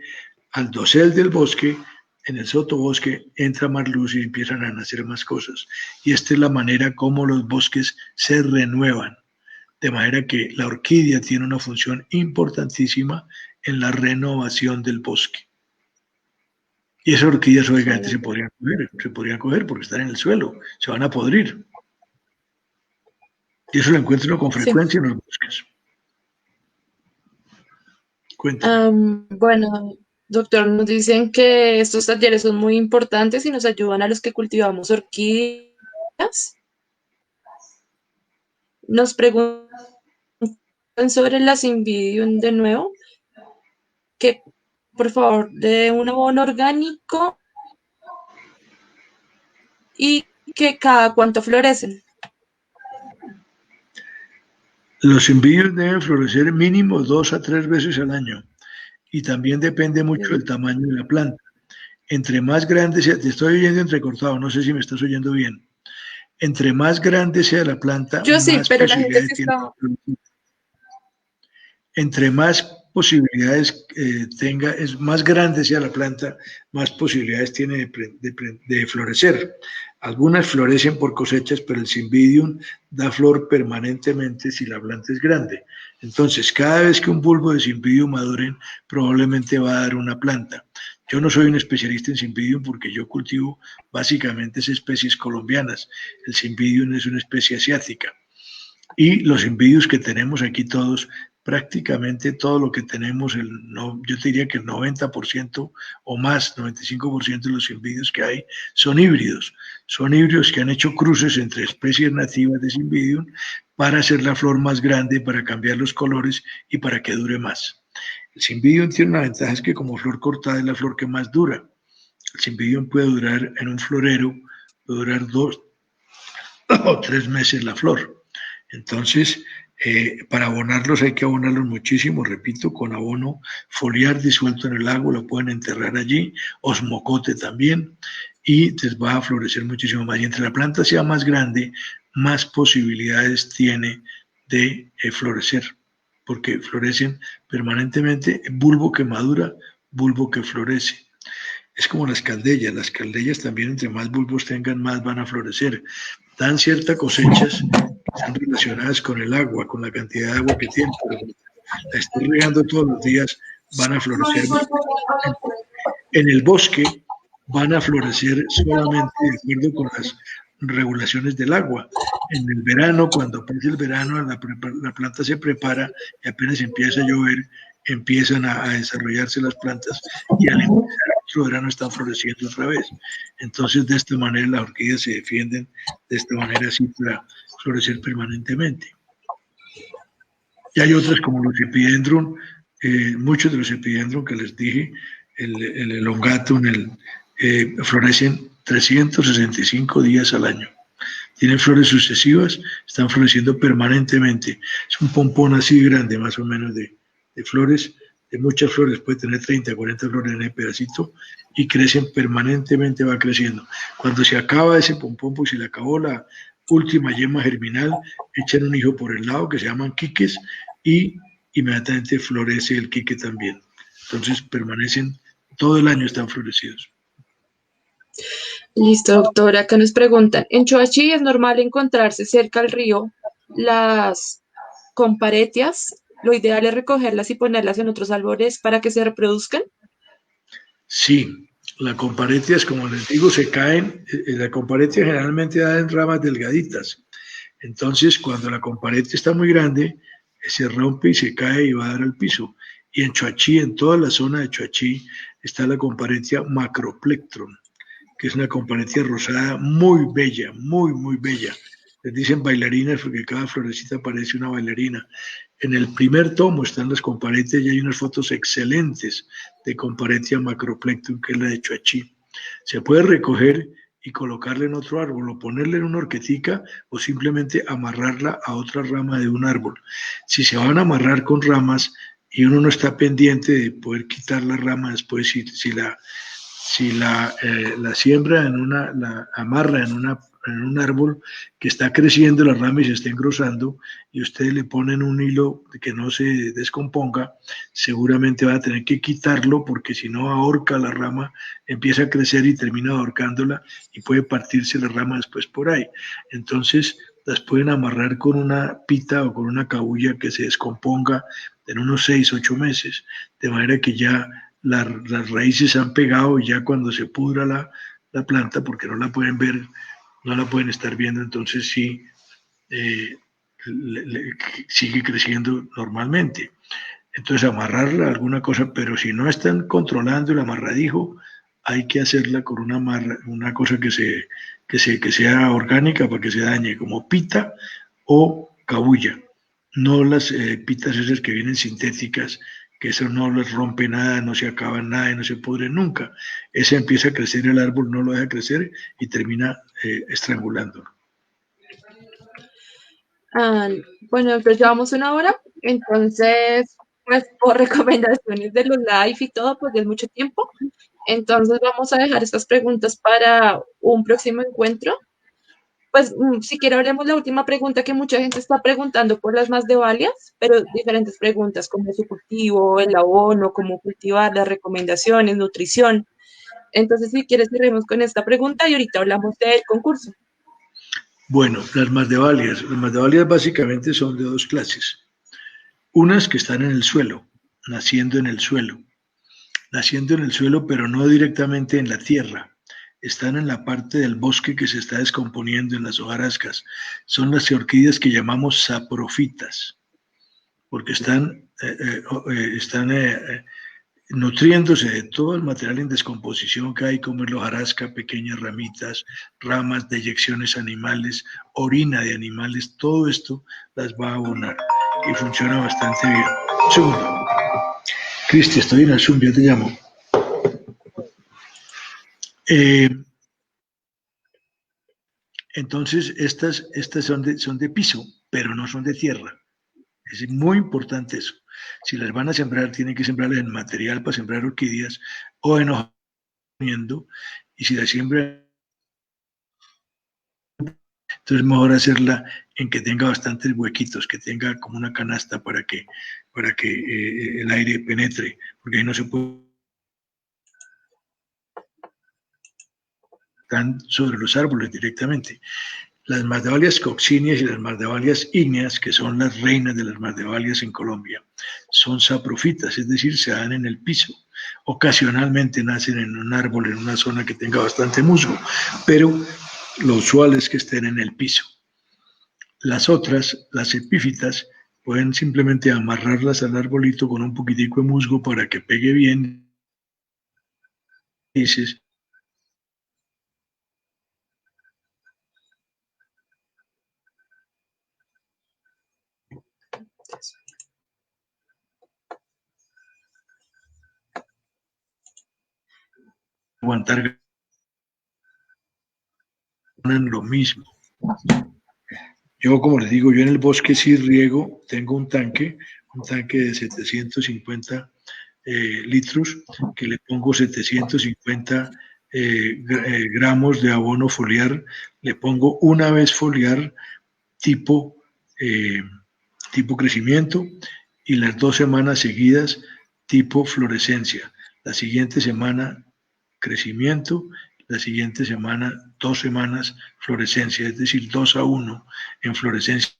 al dosel del bosque, en el sotobosque, entra más luz y empiezan a nacer más cosas. Y esta es la manera como los bosques se renuevan. De manera que la orquídea tiene una función importantísima en la renovación del bosque. Y esas orquídeas obviamente se podrían coger porque están en el suelo, se van a podrir. Y eso lo encuentro con frecuencia en los bosques. Cuéntame. Bueno, doctor, nos dicen que estos talleres son muy importantes y nos ayudan a los que cultivamos orquídeas. Nos preguntan sobre la Cymbidium de nuevo, que por favor de un abono orgánico y que cada cuánto florecen. Los Cymbidium deben florecer mínimo 2 a 3 veces al año y también depende mucho del tamaño de la planta. Entre más grande sea, te estoy oyendo entrecortado, no sé si me estás oyendo bien. Entre más grande sea la planta, Yo sí, más pero la gente posibilidades sí tiene. está... Entre más posibilidades tenga, más grande sea la planta, más posibilidades tiene de florecer. Algunas florecen por cosechas, pero el Cymbidium da flor permanentemente si la planta es grande. Entonces, cada vez que un bulbo de Cymbidium maduren, probablemente va a dar una planta. Yo no soy un especialista en Cymbidium porque yo cultivo básicamente especies colombianas. El Cymbidium es una especie asiática. Y los Cymbidiums que tenemos aquí todos, prácticamente todo lo que tenemos, yo te diría que el 90% o más, 95% de los Cymbidiums que hay son híbridos. Son híbridos que han hecho cruces entre especies nativas de Cymbidium para hacer la flor más grande, para cambiar los colores y para que dure más. El Cymbidium tiene una ventaja, es que como flor cortada es la flor que más dura. El Cymbidium puede durar en un florero, puede durar 2 o 3 meses la flor. Entonces, para abonarlos hay que abonarlos muchísimo, repito, con abono foliar disuelto en el agua, lo pueden enterrar allí, osmocote también, y les va a florecer muchísimo más. Y entre la planta sea más grande, más posibilidades tiene de florecer, porque florecen permanentemente, bulbo que madura, bulbo que florece. Es como las caldellas también entre más bulbos tengan, más van a florecer. Dan ciertas cosechas que están relacionadas con el agua, con la cantidad de agua que tienen, pero la están regando todos los días, van a florecer. En el bosque van a florecer solamente de acuerdo con las regulaciones del agua. En el verano, cuando pasa el verano, la planta se prepara y apenas empieza a llover, empiezan a desarrollarse las plantas y al empezar el verano están floreciendo otra vez. Entonces, de esta manera las orquídeas se defienden, de esta manera así para florecer permanentemente. Y hay otras como los epidendrum, muchos de los epidendrum que les dije, el elongatum, florecen 365 días al año. Tienen flores sucesivas, están floreciendo permanentemente. Es un pompón así grande, más o menos, de flores, de muchas flores, puede tener 30, 40 flores en el pedacito, y crecen permanentemente, va creciendo. Cuando se acaba ese pompón, pues se le acabó la última yema germinal, echan un hijo por el lado que se llaman quiques, y inmediatamente florece el quique también. Entonces permanecen, todo el año están florecidos. Listo, doctora. Acá nos preguntan, ¿en Choachí es normal encontrarse cerca al río las comparetias? Lo ideal es recogerlas y ponerlas en otros árboles para que se reproduzcan. Sí, las comparetias, como les digo, se caen. La comparetia generalmente da en ramas delgaditas. Entonces, cuando la comparetia está muy grande, se rompe y se cae y va a dar al piso. Y en Choachí, en toda la zona de Choachí, está la comparetia macroplectron, que es una comparetia rosada muy bella, muy, muy bella. Les dicen bailarinas porque cada florecita parece una bailarina. En el primer tomo están las comparetias y hay unas fotos excelentes de comparetia macroplectron, que es la de Choachí. Se puede recoger y colocarla en otro árbol o ponerla en una horquetica o simplemente amarrarla a otra rama de un árbol. Si se van a amarrar con ramas y uno no está pendiente de poder quitar la rama después, si la siembra la amarra en un árbol que está creciendo la rama y se está engrosando y ustedes le ponen un hilo que no se descomponga, seguramente va a tener que quitarlo porque si no ahorca la rama, empieza a crecer y termina ahorcándola y puede partirse la rama después por ahí. Entonces las pueden amarrar con una pita o con una cabulla que se descomponga en unos 6, 8 meses, de manera que ya las raíces han pegado y ya cuando se pudra la planta, porque no la pueden ver, no la pueden estar viendo, entonces sí sigue creciendo normalmente. Entonces amarrarla a alguna cosa, pero si no están controlando el amarradijo, hay que hacerla con una cosa que sea orgánica para que se dañe, como pita o cabulla. No las pitas esas que vienen sintéticas, que eso no les rompe nada, no se acaba nada y no se pudre nunca. Ese empieza a crecer el árbol, no lo deja crecer y termina estrangulándolo. Bueno, pues llevamos una hora, entonces, pues por recomendaciones de los live y todo, pues es mucho tiempo. Entonces vamos a dejar estas preguntas para un próximo encuentro. Pues si quiere hablemos la última pregunta que mucha gente está preguntando por las más de Valias, pero diferentes preguntas como su cultivo, el abono, cómo cultivar, las recomendaciones, nutrición. Entonces, si quieres, cerremos con esta pregunta y ahorita hablamos del concurso. Bueno, las masdevallias básicamente son de dos clases. Unas que están en el suelo, naciendo en el suelo. naciendo en el suelo, pero no directamente en la tierra. Están en la parte del bosque que se está descomponiendo en las hojarascas. Son las orquídeas que llamamos saprofitas, porque están nutriéndose de todo el material en descomposición que hay, como la hojarasca, pequeñas ramitas, ramas, deyecciones animales, orina de animales, todo esto las va a abonar y funciona bastante bien. Un segundo. Cristi, estoy en el Zoom, ya te llamo. Eh, entonces, estas son de piso, pero no son de tierra. Es muy importante eso. Si las van a sembrar, tienen que sembrarlas en material para sembrar orquídeas o en hoja, y si la siembran, entonces mejor hacerla en que tenga bastantes huequitos, que tenga como una canasta para que el aire penetre, porque ahí no se puede están sobre los árboles directamente. Las Mardevalias coccíneas y las Mardevalias ígneas, que son las reinas de las Mardevalias en Colombia, son saprofitas, es decir, se dan en el piso. Ocasionalmente nacen en un árbol, en una zona que tenga bastante musgo, pero lo usual es que estén en el piso. Las otras, las epífitas, pueden simplemente amarrarlas al arbolito con un poquitico de musgo para que pegue bien. Dices, aguantar en lo mismo. Yo, como les digo, yo en el bosque sí riego, tengo un tanque de 750 litros, que le pongo 750 gramos de abono foliar, le pongo una vez foliar tipo, eh, tipo crecimiento y las 2 semanas seguidas tipo florescencia. La siguiente semana crecimiento, la siguiente semana 2 semanas florescencia, es decir, 2-1 en florescencia.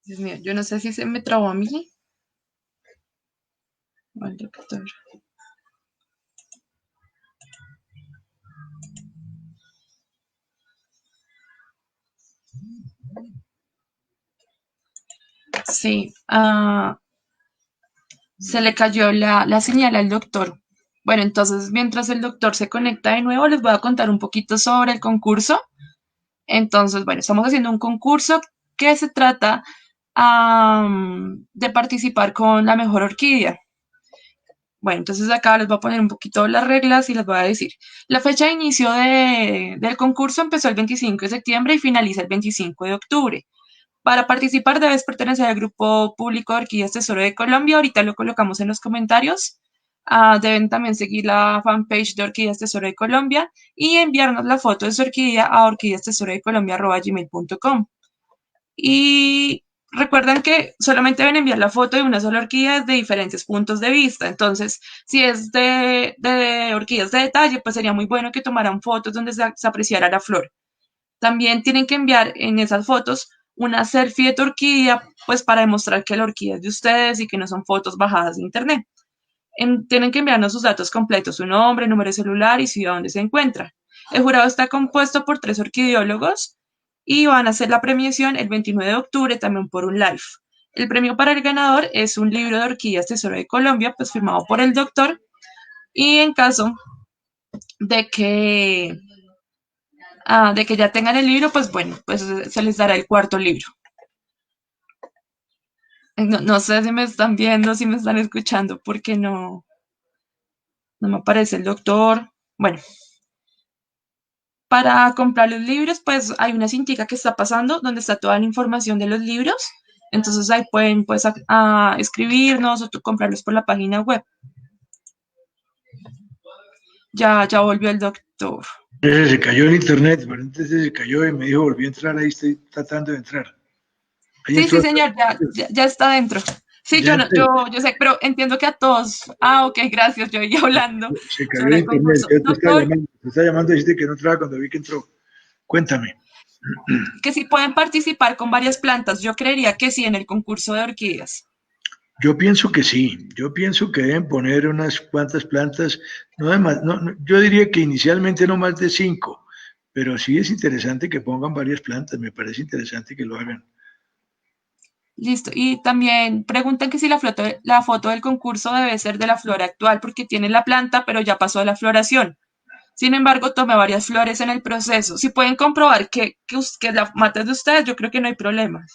Dios mío, yo no sé si se me trabó a mí o al doctor. Sí, se le cayó la señal al doctor. Bueno, entonces mientras el doctor se conecta de nuevo, les voy a contar un poquito sobre el concurso. Entonces, bueno, estamos haciendo un concurso que se trata de participar con la mejor orquídea. Bueno, entonces acá les voy a poner un poquito las reglas y les voy a decir. La fecha de inicio del concurso empezó el 25 de septiembre y finaliza el 25 de octubre. Para participar debes pertenecer al grupo público de Orquídeas Tesoro de Colombia. Ahorita lo colocamos en los comentarios. Deben también seguir la fanpage de Orquídeas Tesoro de Colombia y enviarnos la foto de su orquídea a orquídeastesorodeColombia@gmail.com. Y recuerden que solamente deben enviar la foto de una sola orquídea desde diferentes puntos de vista. Entonces, si es de orquídeas de detalle, pues sería muy bueno que tomaran fotos donde se apreciara la flor. También tienen que enviar en esas fotos una selfie de tu orquídea, pues para demostrar que la orquídea es de ustedes y que no son fotos bajadas de internet. Tienen que enviarnos sus datos completos, su nombre, número de celular y ciudad donde se encuentra. El jurado está compuesto por 3 orquideólogos y van a hacer la premiación el 29 de octubre también por un live. El premio para el ganador es un libro de Orquídeas Tesoro de Colombia, pues firmado por el doctor. Y en caso de que ya tengan el libro, pues bueno, pues se les dará el cuarto libro. No sé si me están viendo, si me están escuchando, porque no me aparece el doctor. Bueno, Para comprar los libros, pues hay una cintica que está pasando donde está toda la información de los libros. Entonces ahí pueden pues a escribirnos o comprarlos por la página web. Ya volvió el doctor. Se cayó el internet, pero antes se cayó y me dijo, volví a entrar, ahí estoy tratando de entrar. Ahí Sí, entró. sí, señor, ya está dentro. Sí, Ya yo sé, pero entiendo que a todos. Ah, ok, gracias, yo iba hablando se cayó sobre el el internet, concurso. yo Doctor, te estaba llamando y dijiste que no entraba cuando vi que entró. Cuéntame. que si pueden participar con varias plantas, yo creería que sí en el concurso de orquídeas. Yo pienso que sí, yo pienso que deben poner unas cuantas plantas, no de más, yo diría que inicialmente no más de 5, pero sí es interesante que pongan varias plantas, me parece interesante que lo hagan. Listo. Y también preguntan que si la foto del concurso debe ser de la flor actual, porque tiene la planta, pero ya pasó la floración. Sin embargo, tomé varias flores en el proceso. Si pueden comprobar que la mata es de ustedes, yo creo que no hay problema.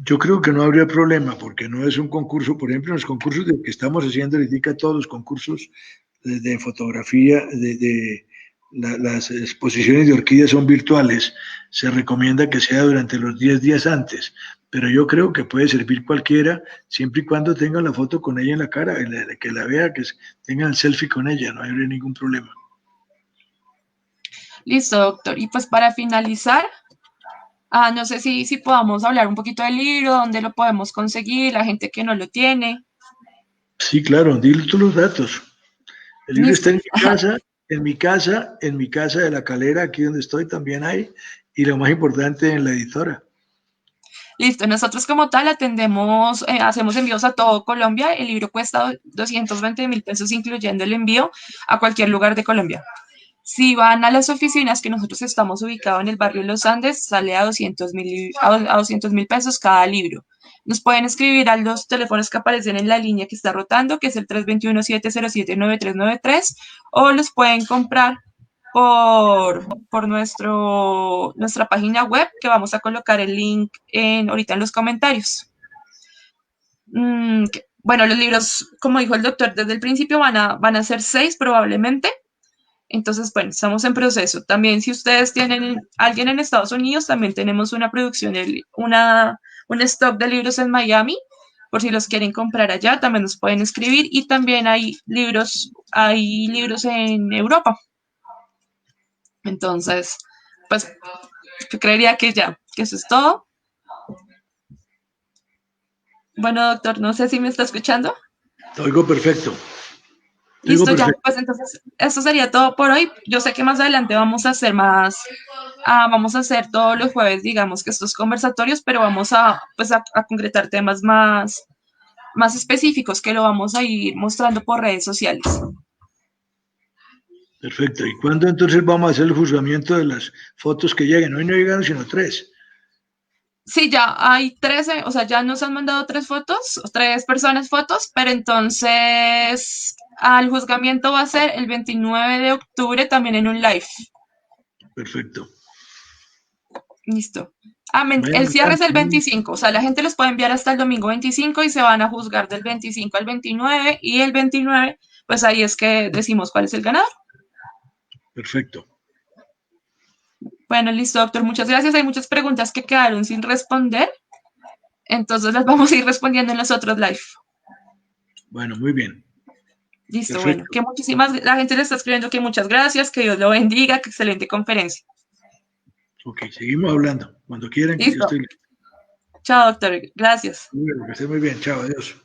Yo creo que no habría problema porque no es un concurso, por ejemplo, en los concursos que estamos haciendo ahorita, todos los concursos de fotografía, las exposiciones de orquídeas son virtuales, se recomienda que sea durante los 10 días antes, pero yo creo que puede servir cualquiera siempre y cuando tenga la foto con ella en la cara, que la vea, tenga el selfie con ella, no habría ningún problema. Listo, doctor. Y pues para finalizar, no sé si podamos hablar un poquito del libro, dónde lo podemos conseguir, la gente que no lo tiene. Sí, claro, dile tú los datos. El libro está Listo. en mi casa, en mi casa de La Calera, aquí donde estoy también hay, y lo más importante en la editora. Listo, nosotros como tal atendemos, hacemos envíos a todo Colombia. El libro cuesta 220.000 pesos, incluyendo el envío a cualquier lugar de Colombia. Si van a las oficinas, que nosotros estamos ubicados en el barrio Los Andes, sale a 200.000 pesos cada libro. Nos pueden escribir a los teléfonos que aparecen en la línea que está rotando, que es el 321-707-9393, o los pueden comprar por nuestra página web, que vamos a colocar el link ahorita en los comentarios. Bueno, los libros, como dijo el doctor, desde el principio van a ser 6 probablemente. Entonces, bueno, estamos en proceso. También si ustedes tienen alguien en Estados Unidos, también tenemos una producción, un stock de libros en Miami, por si los quieren comprar allá, también nos pueden escribir. Y también hay libros en Europa. Entonces, pues yo creería que eso es todo. Bueno, doctor, no sé si me está escuchando. Te oigo perfecto, te oigo Listo, ya, perfecto. pues entonces, eso sería todo por hoy. Yo sé que más adelante vamos a hacer vamos a hacer todos los jueves, digamos que estos conversatorios, pero vamos a concretar temas más específicos que lo vamos a ir mostrando por redes sociales. Perfecto. ¿Y cuándo entonces vamos a hacer el juzgamiento de las fotos que lleguen? Hoy no llegaron sino 3. Sí, ya hay 13, o sea, ya nos han mandado 3 fotos, 3 personas fotos, pero entonces al juzgamiento va a ser el 29 de octubre también en un live. Perfecto. Listo. Vayan El cierre es el mandando. 25, o sea, la gente los puede enviar hasta el domingo 25 y se van a juzgar del 25 al 29 y el 29, pues ahí es que decimos cuál es el ganador. Perfecto. Bueno, listo, doctor, muchas gracias. Hay muchas preguntas que quedaron sin responder, entonces las vamos a ir respondiendo en los otros live. Bueno, muy bien. Listo, bueno, Perfecto. que la gente le está escribiendo que muchas gracias, que Dios lo bendiga, que excelente conferencia. Ok, seguimos hablando. Cuando quieran, yo Listo. estoy listo. Chao, doctor, gracias. Muy bien, que esté muy bien. Chao, adiós.